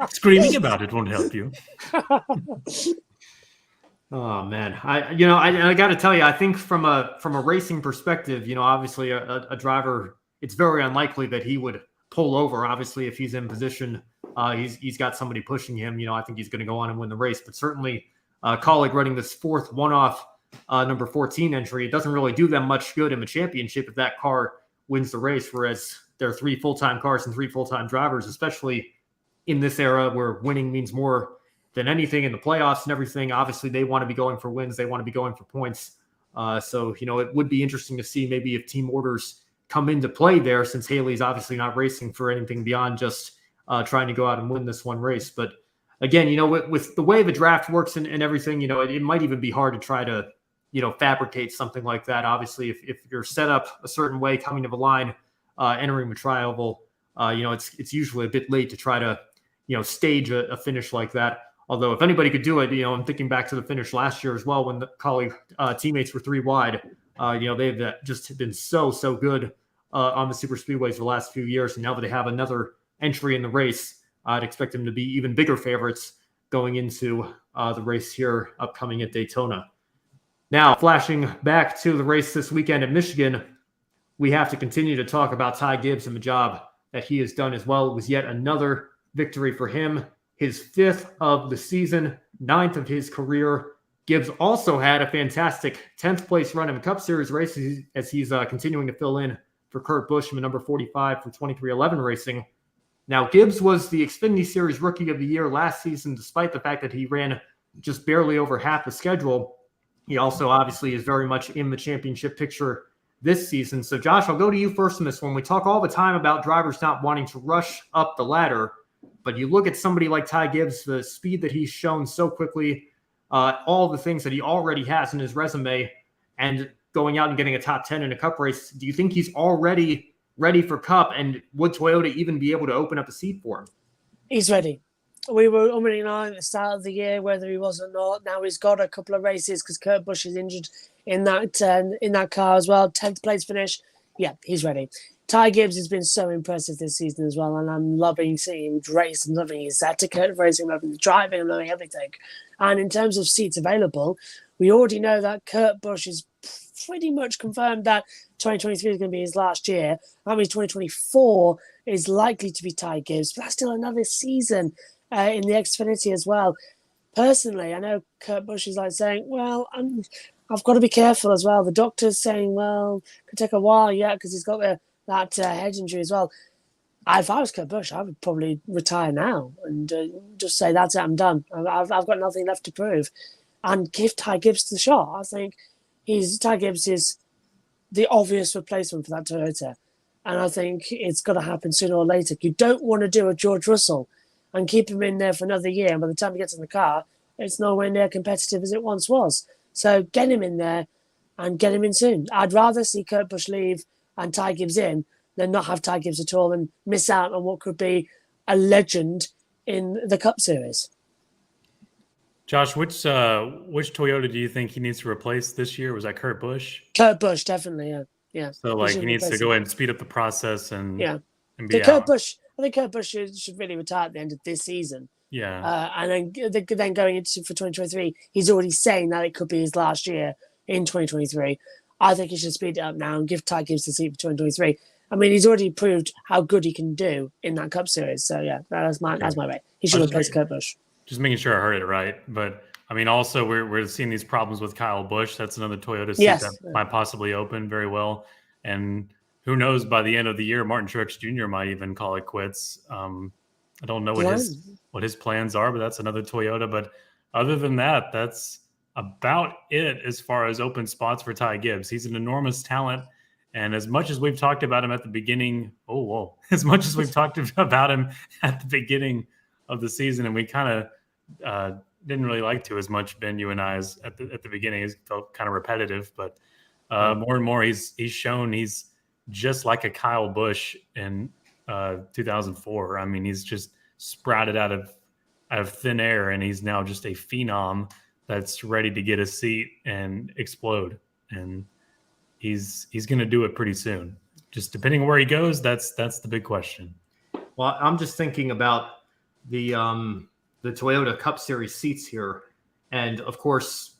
Screaming about it won't help you. Oh man, I got to tell you, I think from a racing perspective, obviously a driver, it's very unlikely that he would pull over. Obviously, if he's in position, he's got somebody pushing him. I think he's going to go on and win the race. But certainly, Colleague running this fourth one-off number 14 entry, it doesn't really do them much good in the championship if that car wins the race. Whereas there are three full-time cars and three full-time drivers, especially in this era where winning means more than anything in the playoffs and everything. Obviously, they want to be going for wins. They want to be going for points. So it would be interesting to see maybe if team orders come into play there, since Haley's obviously not racing for anything beyond just trying to go out and win this one race. But again, with the way the draft works and everything, it might even be hard to try to, fabricate something like that. Obviously, if you're set up a certain way coming to the line, entering the trial, it's usually a bit late to try to, stage a finish like that. Although if anybody could do it, I'm thinking back to the finish last year as well when the Colleague teammates were three wide. They've just been so good on the super speedways the last few years. And now that they have another entry in the race, I'd expect them to be even bigger favorites going into the race here upcoming at Daytona. Now, flashing back to the race this weekend at Michigan, we have to continue to talk about Ty Gibbs and the job that he has done as well. It was yet another victory for him, his 5th of the season, 9th of his career. Gibbs also had a fantastic 10th place run in the Cup Series race as he's continuing to fill in for Kurt Busch in the number 45 for 23XI Racing. Now, Gibbs was the Xfinity Series Rookie of the Year last season, despite the fact that he ran just barely over half the schedule. He also obviously is very much in the championship picture this season. So, Josh, I'll go to you first in this one. We talk all the time about drivers not wanting to rush up the ladder, but you look at somebody like Ty Gibbs, the speed that he's shown so quickly, all the things that he already has in his resume, and going out and getting a top 10 in a Cup race. Do you think he's already ready for Cup, and would Toyota even be able to open up a seat for him? He's ready. We were umming and ahhing at the start of the year whether he was or not. Now he's got a couple of races because Kurt Busch is injured in that car as well. 10th place finish. Yeah, he's ready. Ty Gibbs has been so impressive this season as well, and I'm loving seeing him race. I'm loving his etiquette of racing, I'm loving the driving, I'm loving everything. And in terms of seats available, we already know that Kurt Busch is pretty much confirmed that 2023 is going to be his last year. That means 2024 is likely to be Ty Gibbs, but that's still another season in the Xfinity as well. Personally, I know Kurt Busch is like saying, well, I've got to be careful as well. The doctor's saying, well, it could take a while, because he's got that head injury as well. If I was Kurt Busch, I would probably retire now and just say, that's it, I'm done. I've got nothing left to prove. And give Ty Gibbs the shot. I think Ty Gibbs is the obvious replacement for that Toyota. And I think it's got to happen sooner or later. You don't want to do a George Russell and keep him in there for another year. And by the time he gets in the car, it's nowhere near competitive as it once was. So get him in there and get him in soon. I'd rather see Kurt Busch leave and Ty Gibbs in than not have Ty Gibbs at all and miss out on what could be a legend in the Cup Series. Josh, which Toyota do you think he needs to replace this year? Was that Kurt Busch? Kurt Busch, definitely, yeah. So he needs to go ahead and speed up the process and be Kurt out. Busch, I think Kurt Busch should really retire at the end of this season. Yeah. And then going into for 2023, he's already saying that it could be his last year in 2023. I think he should speed it up now and give Ty Gibbs the seat for 2023. I mean, he's already proved how good he can do in that Cup Series. So yeah, that's my way. He should replace Kurt Busch. Just making sure I heard it right. But I mean, also we're seeing these problems with Kyle Busch. That's another Toyota seat that might possibly open very well. And who knows, by the end of the year, Martin Truex Jr. might even call it quits. I don't know what his plans are, but that's another Toyota. But other than that, that's about it as far as open spots for Ty Gibbs. He's an enormous talent. And as much as we've talked about him at the beginning, as much as we've talked about him at the beginning of the season, and we kind of didn't really like to as much, Ben, you and I, at the beginning. It felt kind of repetitive, but more and more he's shown he's just like a Kyle Busch in 2004. I mean, he's just sprouted out of thin air, and he's now just a phenom that's ready to get a seat and explode. And he's going to do it pretty soon. Just depending on where he goes, that's the big question. Well, I'm just thinking about the Toyota Cup Series seats here, and of course,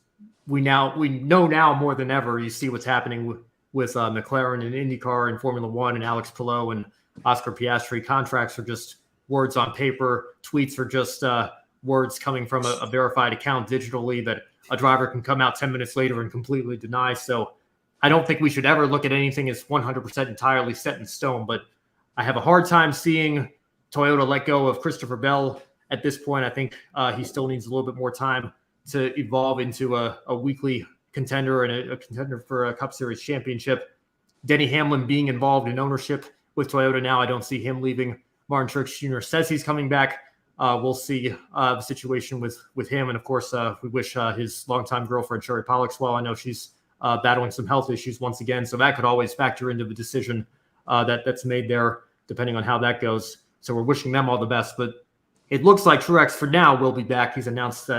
we know now more than ever. You see what's happening with McLaren and IndyCar and Formula One and Alex Palou and Oscar Piastri. Contracts are just words on paper. Tweets are just words coming from a verified account digitally that a driver can come out 10 minutes later and completely deny. So I don't think we should ever look at anything as 100% entirely set in stone, but I have a hard time seeing Toyota let go of Christopher Bell at this point. I think he still needs a little bit more time to evolve into a weekly contender and a contender for a Cup Series championship. Denny Hamlin being involved in ownership with Toyota now, I don't see him leaving. Martin Truex Jr. says he's coming back. We'll see the situation with him. And of course, we wish his longtime girlfriend, Sherry Pollux, well. I know she's battling some health issues once again. So that could always factor into the decision that's made there, depending on how that goes. So we're wishing them all the best. But it looks like Truex for now will be back. He's announced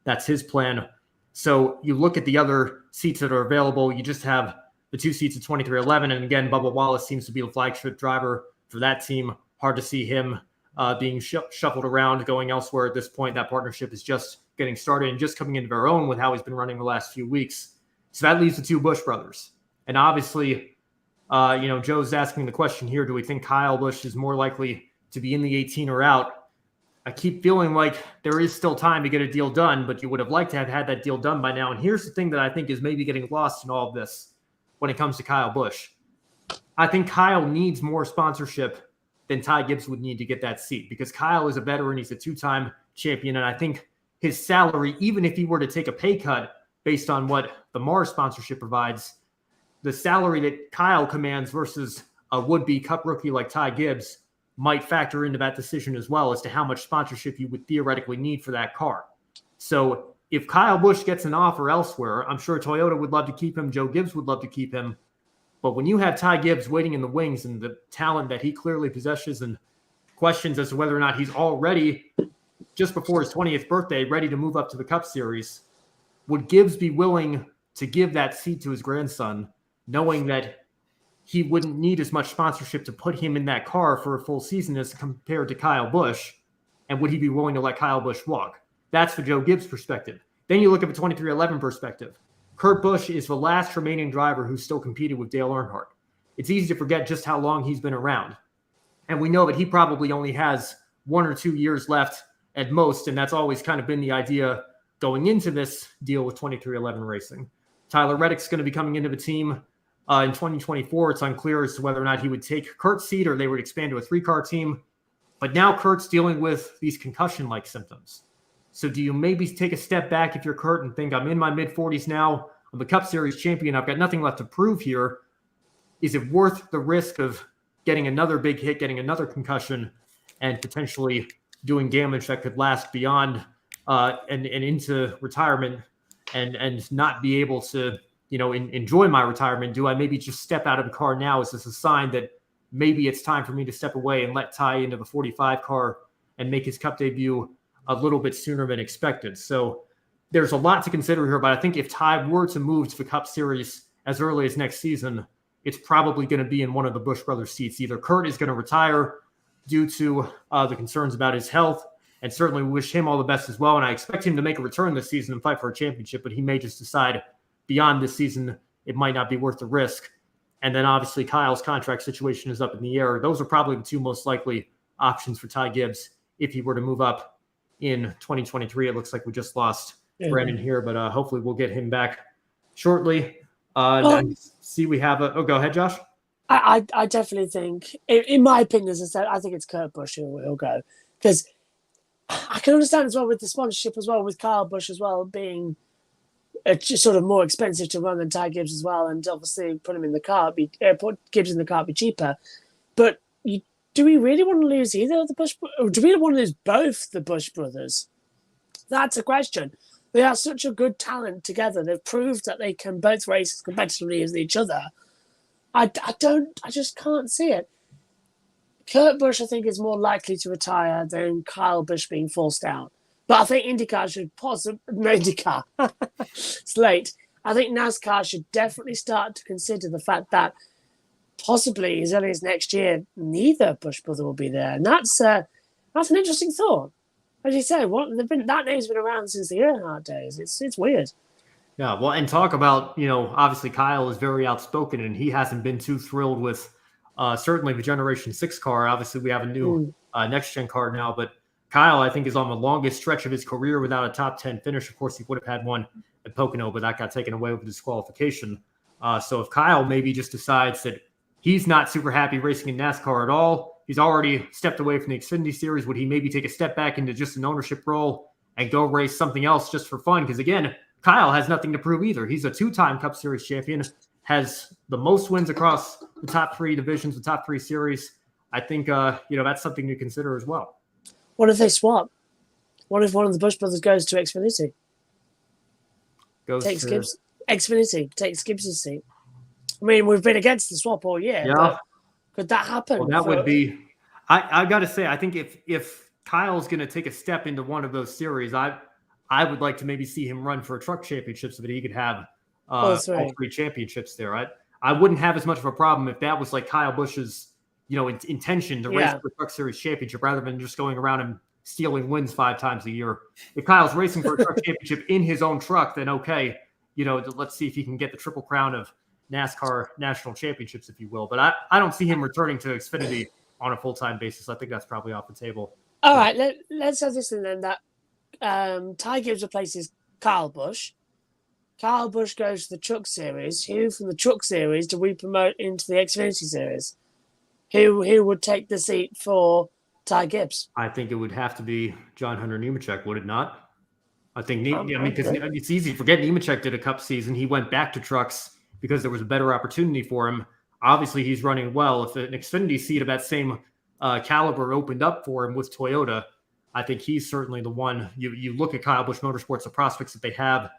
that's his plan. So you look at the other seats that are available. You just have the 2 seats of 2311. And again, Bubba Wallace seems to be the flagship driver for that team. Hard to see him being shuffled around, going elsewhere at this point. That partnership is just getting started and just coming into their own with how he's been running the last few weeks. So that leaves the two Busch brothers. And obviously, Joe's asking the question here, do we think Kyle Busch is more likely to be in the 18 or out? I keep feeling like there is still time to get a deal done, but you would have liked to have had that deal done by now. And here's the thing that I think is maybe getting lost in all of this when it comes to Kyle Busch. I think Kyle needs more sponsorship than Ty Gibbs would need to get that seat, because Kyle is a veteran. He's a 2-time champion. And I think his salary, even if he were to take a pay cut based on what the Mars sponsorship provides, the salary that Kyle commands versus a would-be Cup rookie like Ty Gibbs might factor into that decision as well as to how much sponsorship you would theoretically need for that car. So if Kyle Busch gets an offer elsewhere, I'm sure Toyota would love to keep him. Joe Gibbs would love to keep him. But when you have Ty Gibbs waiting in the wings and the talent that he clearly possesses, and questions as to whether or not he's already, just before his 20th birthday, ready to move up to the Cup Series, would Gibbs be willing to give that seat to his grandson, knowing that he wouldn't need as much sponsorship to put him in that car for a full season as compared to Kyle Busch? And would he be willing to let Kyle Busch walk? That's the Joe Gibbs perspective. Then you look at the 2311 perspective. Kurt Busch is the last remaining driver who still competed with Dale Earnhardt. It's easy to forget just how long he's been around. And we know that he probably only has 1 or 2 years left at most, and that's always kind of been the idea going into this deal with 2311 Racing. Tyler Reddick's going to be coming into the team in 2024. It's unclear as to whether or not he would take Kurt's seat or they would expand to a 3-car team. But now Kurt's dealing with these concussion-like symptoms. So do you maybe take a step back if you're Kurt and think, I'm in my mid-40s now, I'm the Cup Series champion, I've got nothing left to prove here. Is it worth the risk of getting another big hit, getting another concussion, and potentially doing damage that could last beyond and into retirement and not be able to enjoy my retirement? Do I maybe just step out of the car now? Is this a sign that maybe it's time for me to step away and let Ty into the 45 car and make his Cup debut a little bit sooner than expected? So there's a lot to consider here, but I think if Ty were to move to the Cup Series as early as next season, it's probably going to be in one of the Busch brothers seats. Either Kurt is going to retire due to the concerns about his health, and certainly we wish him all the best as well. And I expect him to make a return this season and fight for a championship, but he may just decide beyond this season it might not be worth the risk. And then obviously Kyle's contract situation is up in the air. Those are probably the two most likely options for Ty Gibbs if he were to move up in 2023. It looks like we just lost Brandon here, but hopefully we'll get him back shortly. See, we have go ahead, Josh. I definitely think, in my opinion, as I said, I think it's Kurt Busch who will go, because I can understand as well with the sponsorship as well, with Kyle Busch as well being just sort of more expensive to run than Ty Gibbs as well, and obviously put him in the car, put Gibbs in the car, be cheaper. But do we really want to lose either of the Busch, or do we want to lose both the Busch brothers? That's a question. They are such a good talent together. They've proved that they can both race as competitively as each other. I just can't see it. Kurt Busch, I think, is more likely to retire than Kyle Busch being forced out. But I think IndyCar should possibly... IndyCar. It's late. I think NASCAR should definitely start to consider the fact that possibly as early as next year, neither Busch brother will be there. And that's an interesting thought. As you say, that name's been around since the Earnhardt days. It's weird. Yeah, well, and talk about, obviously Kyle is very outspoken and he hasn't been too thrilled with certainly the Generation 6 car. Obviously, we have a new next-gen car now, but Kyle, I think, is on the longest stretch of his career without a top 10 finish. Of course, he would have had one at Pocono, but that got taken away with disqualification. So if Kyle maybe just decides that he's not super happy racing in NASCAR at all, he's already stepped away from the Xfinity Series, would he maybe take a step back into just an ownership role and go race something else just for fun? Because again, Kyle has nothing to prove either. He's a 2-time Cup Series champion, has the most wins across the top 3 divisions, the top 3 series. I think, that's something to consider as well. What if they swap? What if one of the Busch brothers goes to Xfinity? Takes Gibbs' seat. I mean, we've been against the swap all year. Yeah. But could that happen? Well, that would be... I got to say, I think if Kyle's going to take a step into one of those series, I would like to maybe see him run for a truck championship so that he could have all 3 championships there. I wouldn't have as much of a problem if that was like Kyle Busch's, intention to race for the Truck Series championship rather than just going around and stealing wins 5 times a year. If Kyle's racing for a truck championship in his own truck, then okay, let's see if he can get the Triple Crown of NASCAR national championships, if you will. But I don't see him returning to Xfinity on a full-time basis. I think that's probably off the table. All right, let's have this then that Ty Gibbs replaces Kyle Busch. Kyle Busch goes to the Truck Series. Who from the Truck Series do we promote into the Xfinity Series? Who would take the seat for Ty Gibbs? I think it would have to be John Hunter Nemechek, would it not? I think, because it's easy to forget Nemechek did a Cup season. He went back to trucks because there was a better opportunity for him. Obviously, he's running well. If an Xfinity seat of that same caliber opened up for him with Toyota, I think he's certainly the one. You look at Kyle Busch Motorsports, the prospects that they have,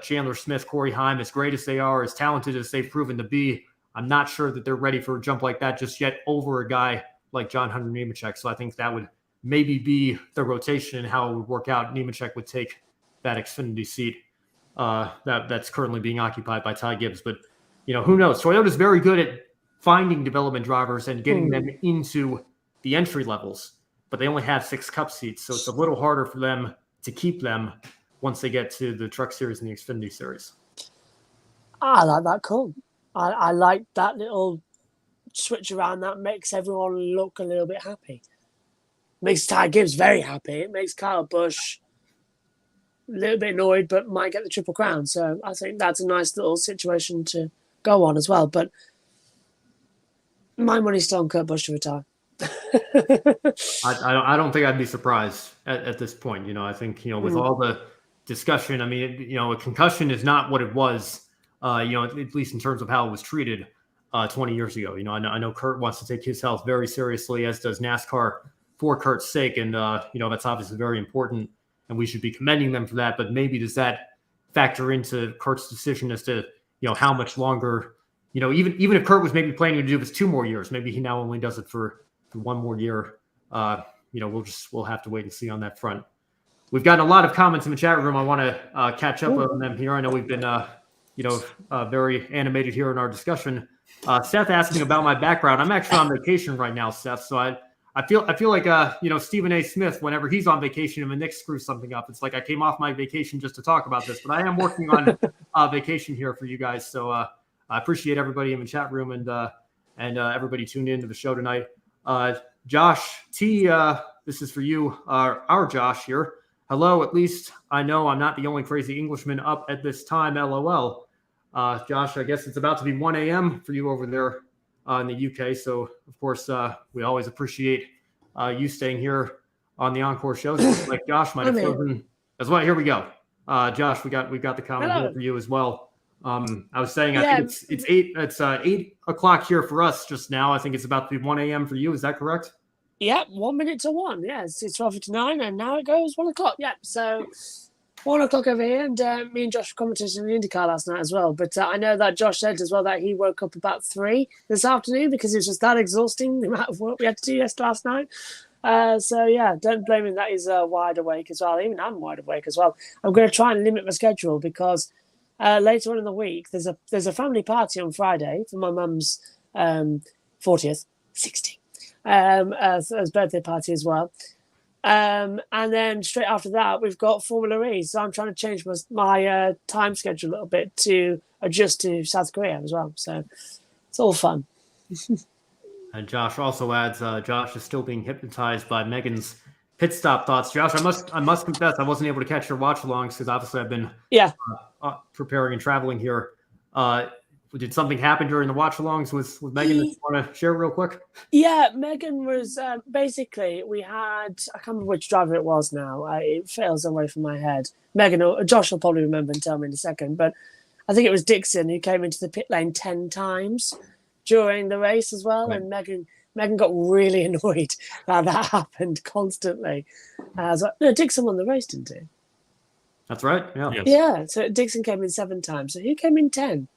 Chandler Smith, Corey Heim, as great as they are, as talented as they've proven to be, I'm not sure that they're ready for a jump like that just yet over a guy like John Hunter Nemechek. So I think that would maybe be the rotation and how it would work out. Nemechek would take that Xfinity seat that's currently being occupied by Ty Gibbs. But, who knows? Toyota's very good at finding development drivers and getting them into the entry levels, but they only have 6 Cup seats. So it's a little harder for them to keep them once they get to the Truck Series and the Xfinity Series. I like that call. I like that little switch around. That makes everyone look a little bit happy. Makes Ty Gibbs very happy. It makes Kyle Busch a little bit annoyed, but might get the Triple Crown. So I think that's a nice little situation to go on as well. But my money's still on Kurt Busch to retire. I don't think I'd be surprised at this point. I think, with all the discussion, a concussion is not what it was, at least in terms of how it was treated 20 years ago. I know Kurt wants to take his health very seriously, as does NASCAR for Kurt's sake. And, that's obviously very important and we should be commending them for that. But maybe does that factor into Kurt's decision as to, how much longer, even if Kurt was maybe planning to do this 2 more years, maybe he now only does it for 1 more year. We'll have to wait and see on that front. We've gotten a lot of comments in the chat room. I want to catch up on them here. I know we've been, very animated here in our discussion. Seth asking about my background. I'm actually on vacation right now, Seth. So I feel like Stephen A. Smith, whenever he's on vacation and the Knicks screw something up, it's like I came off my vacation just to talk about this. But I am working on vacation here for you guys. So I appreciate everybody in the chat room and everybody tuned into the show tonight. Josh T, this is for you, our Josh here. Hello, at least I know I'm not the only crazy Englishman up at this time, LOL. Josh, I guess it's about to be 1 a.m. for you over there in the UK. So, of course, we always appreciate you staying here on the Encore show. So like Josh might have chosen as well. Here we go. Josh, we got the comment here for you as well. I was saying, I think it's 8 o'clock here for us just now. I think it's about to be 1 a.m. for you. Is that correct? Yeah, 1 minute to 1. Yeah, it's 12:59 and now it goes 1 o'clock. Yeah, so 1 o'clock over here. And me and Josh were commenting on the IndyCar last night as well. But I know that Josh said as well that he woke up about 3 this afternoon because it was just that exhausting, the amount of work we had to do last night. So yeah, don't blame him that he's wide awake as well. Even I'm wide awake as well. I'm going to try and limit my schedule because later on in the week there's a family party on Friday for my mum's 40th, 60, as birthday party as well. And then straight after that we've got Formula E. So I'm trying to change my time schedule a little bit to adjust to South Korea as well. So it's all fun. And Josh also adds, Josh is still being hypnotized by Megan's pit stop thoughts. Josh, I must confess, I wasn't able to catch your watch alongs because obviously I've been preparing and traveling here. Did something happen during the watch alongs with Megan that you want to share real quick? Yeah, Megan was basically, we had, I can't remember which driver it was now. It fails away from my head. Megan, or Josh will probably remember and tell me in a second, but I think it was Dixon who came into the pit lane 10 times during the race as well. Right. And Megan got really annoyed that happened constantly. I was like, no, Dixon won the race, didn't he? That's right. Yeah. Yes. Yeah. So Dixon came in 7 times. So who came in 10?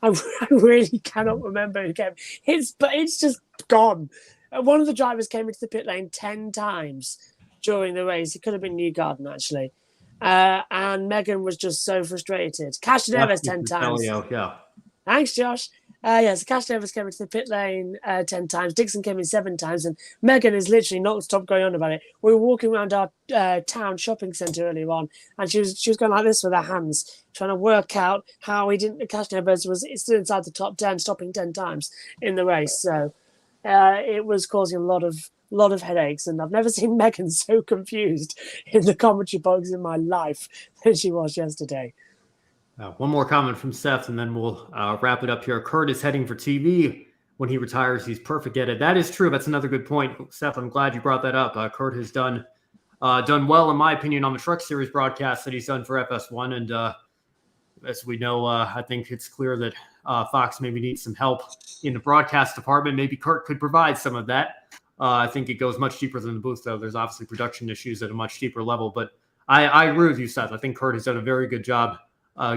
I really cannot remember who came. It's just gone. One of the drivers came into the pit lane 10 times during the race. It could have been Newgarden, actually. And Megan was just so frustrated. Castaneves 10 times. Yeah. Thanks, Josh. Yes, Castronever's came into the pit lane 10 times. Dixon came in 7 times, and Megan is literally not stopped going on about it. We were walking around our town shopping centre earlier on, and she was going like this with her hands, trying to work out how Castronever was still inside the top 10, stopping 10 times in the race. So it was causing a lot of headaches, and I've never seen Megan so confused in the commentary box in my life than she was yesterday. One more comment from Seth, and then we'll wrap it up here. Kurt is heading for TV. When he retires, he's perfect at it. That is true. That's another good point, Seth. I'm glad you brought that up. Kurt has done well, in my opinion, on the Truck Series broadcast that he's done for FS1. And as we know, I think it's clear that Fox maybe needs some help in the broadcast department. Maybe Kurt could provide some of that. I think it goes much deeper than the booth, though. There's obviously production issues at a much deeper level. But I agree with you, Seth. I think Kurt has done a very good job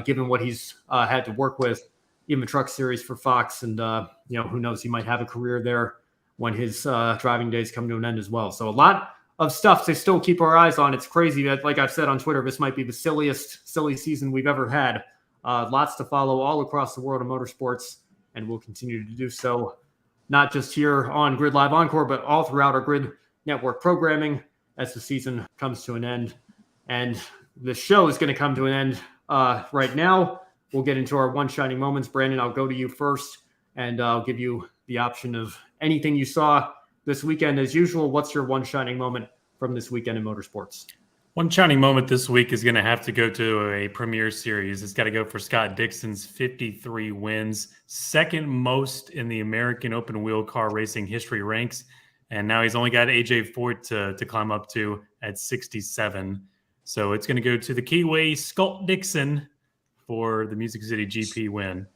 given what he's had to work with in the Truck Series for Fox. And, who knows, he might have a career there when his driving days come to an end as well. So a lot of stuff to still keep our eyes on. It's crazy that, like I've said on Twitter, this might be the silly season we've ever had. Lots to follow all across the world of motorsports, and we'll continue to do so, not just here on Grid Live Encore, but all throughout our Grid Network programming as the season comes to an end. And the show is going to come to an end right now. We'll get into our one shining moments. Brandon, I'll go to you first, and I'll give you the option of anything you saw this weekend. As usual, what's your one shining moment from this weekend in motorsports? One shining moment this week is going to have to go to a Premier Series. It's got to go for Scott Dixon's 53 wins, second most in the American open wheel car racing history ranks. And now he's only got AJ Foyt to climb up to at 67. So it's going to go to the Kiwi Scott Dixon for the Music City GP win.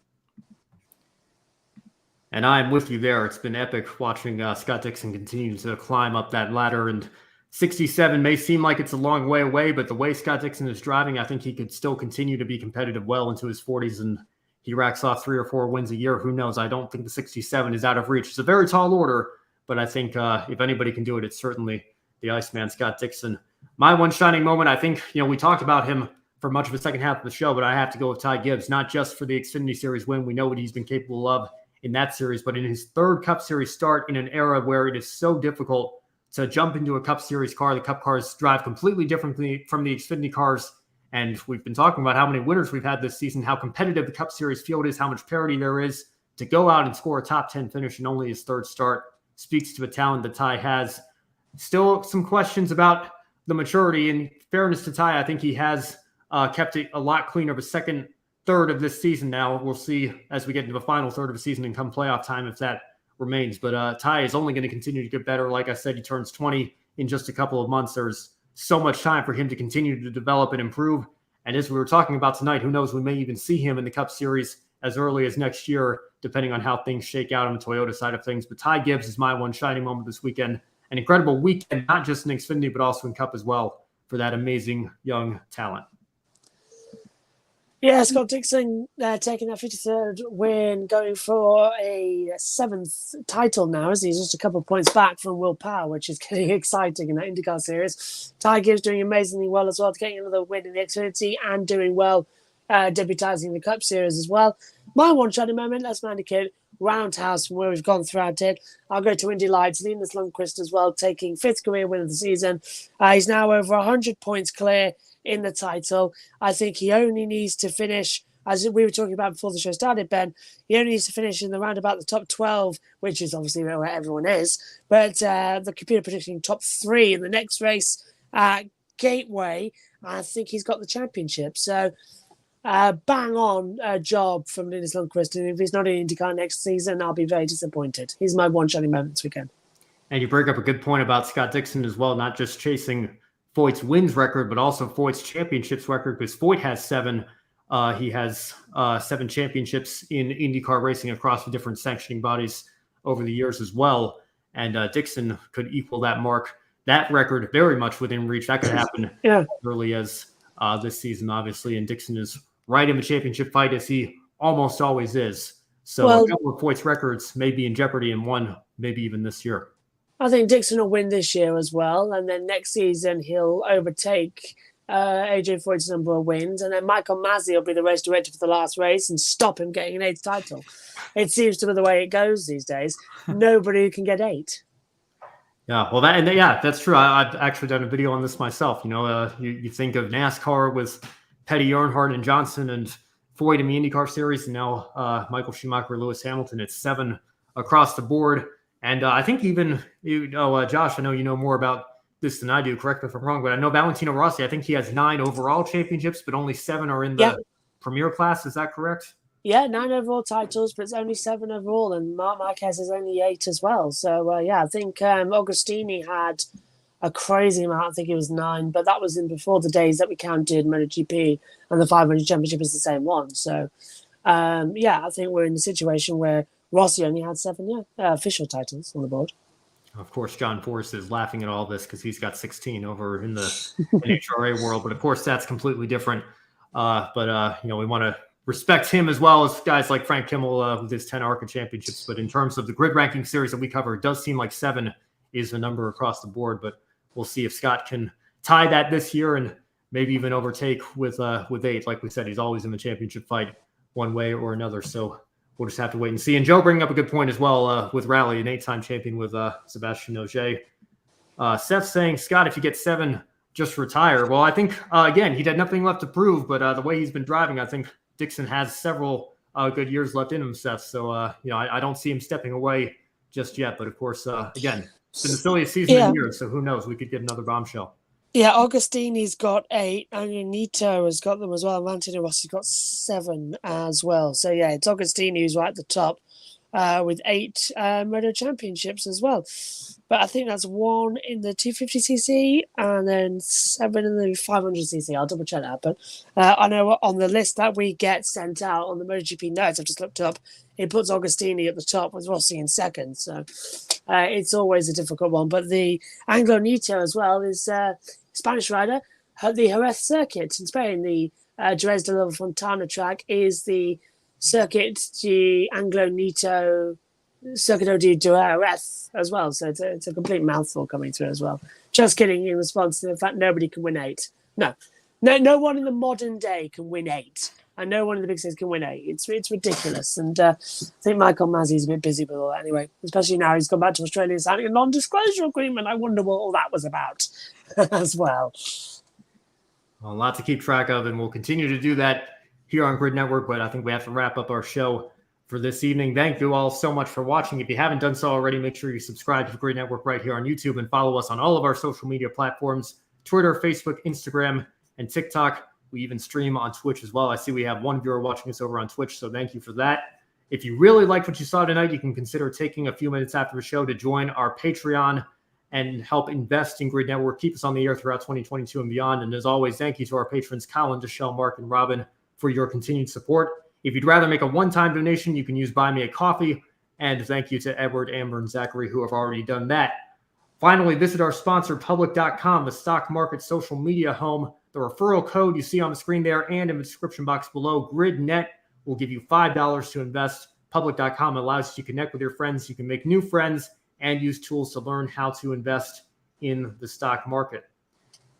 And I'm with you there. It's been epic watching Scott Dixon continue to climb up that ladder. And 67 may seem like it's a long way away, but the way Scott Dixon is driving, I think he could still continue to be competitive well into his 40s, and he racks off 3 or 4 wins a year. Who knows? I don't think the 67 is out of reach. It's a very tall order, but I think if anybody can do it, it's certainly the Iceman, Scott Dixon. My one shining moment, I think, we talked about him for much of the second half of the show, but I have to go with Ty Gibbs, not just for the Xfinity Series win. We know what he's been capable of in that series, but in his third Cup Series start in an era where it is so difficult to jump into a Cup Series car. The Cup cars drive completely differently from the Xfinity cars, and we've been talking about how many winners we've had this season, how competitive the Cup Series field is, how much parity there is. To go out and score a top 10 finish in only his third start speaks to the talent that Ty has. Still some questions about the maturity. In fairness to Ty, I think he has kept it a lot cleaner the second third of this season now. We'll see as we get into the final third of the season and come playoff time if that remains. But Ty is only going to continue to get better. Like I said, he turns 20 in just a couple of months. There's so much time for him to continue to develop and improve. And as we were talking about tonight, who knows, we may even see him in the Cup Series as early as next year, depending on how things shake out on the Toyota side of things. But Ty Gibbs is my one shining moment this weekend. An incredible weekend, not just in Xfinity, but also in Cup as well, for that amazing young talent. Yeah, Scott Dixon taking that 53rd win, going for a 7th title now, as he's just a couple of points back from Will Power, which is getting exciting in that IndyCar series. Ty Gibbs doing amazingly well as well, getting another win in the Xfinity and doing well, debuting in the Cup Series as well. My one shining moment, let's mind a kid, roundhouse from where we've gone throughout it. I'll go to Indy Lights, Linus Lundqvist as well, taking 5th career win of the season. He's now over 100 points clear in the title. I think he only needs to finish, as we were talking about before the show started, Ben, he only needs to finish in the round about the top 12, which is obviously where everyone is, but the computer predicting top 3 in the next race at Gateway, I think he's got the championship. So bang on job from Linus Lundqvist, and if he's not in IndyCar next season, I'll be very disappointed. He's my one shining moment this weekend. And you bring up a good point about Scott Dixon as well, not just chasing Foyt's wins record, but also Foyt's championships record, because Foyt has 7. He has 7 championships in IndyCar racing across the different sanctioning bodies over the years as well. And Dixon could equal that mark. That record very much within reach. That could happen as early as this season, obviously. And Dixon is right in the championship fight, as he almost always is. So a couple of Foyt's records may be in jeopardy, and one maybe even this year. I think Dixon will win this year as well, and then next season he'll overtake AJ Foyt's number of wins, and then Michael Masi will be the race director for the last race and stop him getting an 8th title. It seems to be the way it goes these days. Nobody can get 8. Yeah, well, that's true. I've actually done a video on this myself. You think of NASCAR with Petty, Earnhardt, and Johnson, and Foyt in the IndyCar Series, and now Michael Schumacher, Lewis Hamilton. It's 7 across the board. And I think even, Josh, I know you know more about this than I do. Correct me if I'm wrong, but I know Valentino Rossi, I think he has 9 overall championships, but only 7 are in the Premier class. Is that correct? Yeah, 9 overall titles, but it's only 7 overall, and Marc Marquez is only 8 as well. So, I think Agostini had a crazy amount. I think it was 9, but that was in before the days that we counted MotoGP, and the 500 Championship is the same one. So, I think we're in the situation where Rossi only had 7 official titles on the board. Of course, John Force is laughing at all this because he's got 16 over in the NHRA world, but of course that's completely different. We want to respect him as well as guys like Frank Kimmel with his 10 ARCA championships. But in terms of the grid ranking series that we cover, it does seem like 7 is the number across the board. But we'll see if Scott can tie that this year and maybe even overtake with 8. Like we said, he's always in the championship fight one way or another. So we'll just have to wait and see. And Joe bringing up a good point as well with Rally, an 8-time champion with Sebastian Ogier. Seth saying, Scott, if you get 7, just retire. Well, I think, again, he had nothing left to prove, but the way he's been driving, I think Dixon has several good years left in him, Seth. So, I don't see him stepping away just yet. But, of course, again, it's been the silliest season in years, so who knows? We could get another bombshell. Yeah, Agostini's got 8, and Nito has got them as well. Valentino Rossi's got 7 as well. So, it's Agostini who's right at the top with 8 Moto Championships as well. But I think that's 1 in the 250cc and then 7 in the 500cc. I'll double check that. But I know on the list that we get sent out on the MotoGP notes, I've just looked up, it puts Agostini at the top with Rossi in second. So it's always a difficult one. But the Anglo Nito as well is Spanish rider. The Jerez circuit in Spain, the Jerez de la Fontana track, is the circuit de Anglo Nito Circuito de Jerez as well. So it's a complete mouthful coming through as well. Just kidding, in response to the fact nobody can win 8. No one in the modern day can win 8. And no one in the big cities can win 8. It's ridiculous. And I think Michael Masi's a bit busy with all that anyway, especially now he's gone back to Australia and signing a non-disclosure agreement. I wonder what all that was about as well. A lot to keep track of, and we'll continue to do that here on Grid Network, but I think we have to wrap up our show for this evening. Thank you all so much for watching. If you haven't done so already, make sure you subscribe to the Grid Network right here on YouTube and follow us on all of our social media platforms, Twitter, Facebook, Instagram, and TikTok. We even stream on Twitch as well. I see we have 1 viewer watching us over on Twitch, so thank you for that. If you really liked what you saw tonight, you can consider taking a few minutes after the show to join our Patreon and help invest in Grid Network, keep us on the air throughout 2022 and beyond. And as always, thank you to our patrons, Colin, Deshelle, Mark, and Robin, for your continued support. If you'd rather make a one-time donation, you can use Buy Me a Coffee. And thank you to Edward, Amber, and Zachary, who have already done that. Finally, visit our sponsor, Public.com, the stock market social media home. The referral code you see on the screen there and in the description box below, GRIDnet, will give you $5 to invest. Public.com allows you to connect with your friends. You can make new friends and use tools to learn how to invest in the stock market.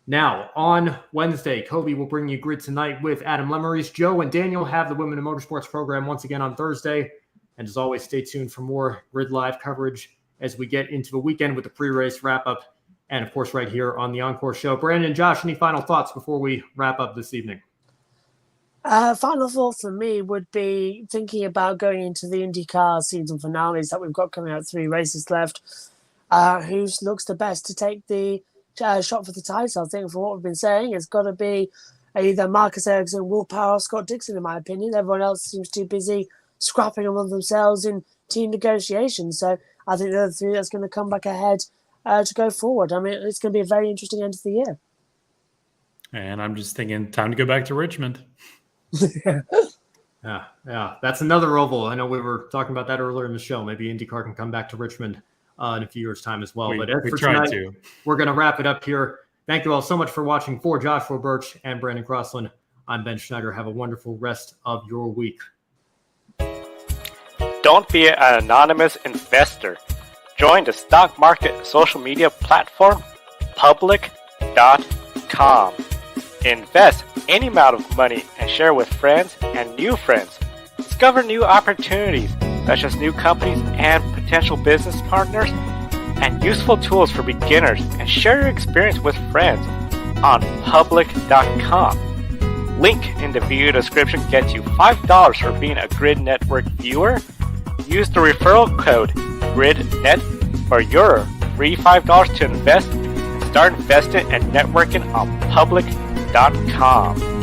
Now, on Wednesday, Kobe will bring you Grid Tonight with Adam Lemeries. Joe and Daniel have the Women in Motorsports program once again on Thursday. And as always, stay tuned for more Grid Live coverage as we get into the weekend with the pre-race wrap-up. And, of course, right here on the Encore show. Brandon and Josh, any final thoughts before we wrap up this evening? Final thought for me would be thinking about going into the IndyCar season finales that we've got coming out, 3 races left. Who looks the best to take the shot for the title? I think from what we've been saying, it's got to be either Marcus Ericsson, Will Power, or Scott Dixon, in my opinion. Everyone else seems too busy scrapping among themselves in team negotiations. So I think the other 3 that's going to come back ahead to go forward. I mean, it's going to be a very interesting end of the year. And I'm just thinking, time to go back to Richmond. Yeah, that's another oval. I know we were talking about that earlier in the show. Maybe IndyCar can come back to Richmond in a few years' time as well. But for tonight, we're going to wrap it up here. Thank you all so much for watching. For Joshua Birch and Brandon Crossland, I'm Ben Schneider. Have a wonderful rest of your week. Don't be an anonymous investor. Join the stock market social media platform, Public.com. Invest any amount of money and share with friends and new friends. Discover new opportunities such as new companies and potential business partners and useful tools for beginners, and share your experience with friends on public.com. Link in the video description gets you $5 for being a Grid Network viewer. Use the referral code GRIDnet for your free $5 to invest and start investing and networking on public.com.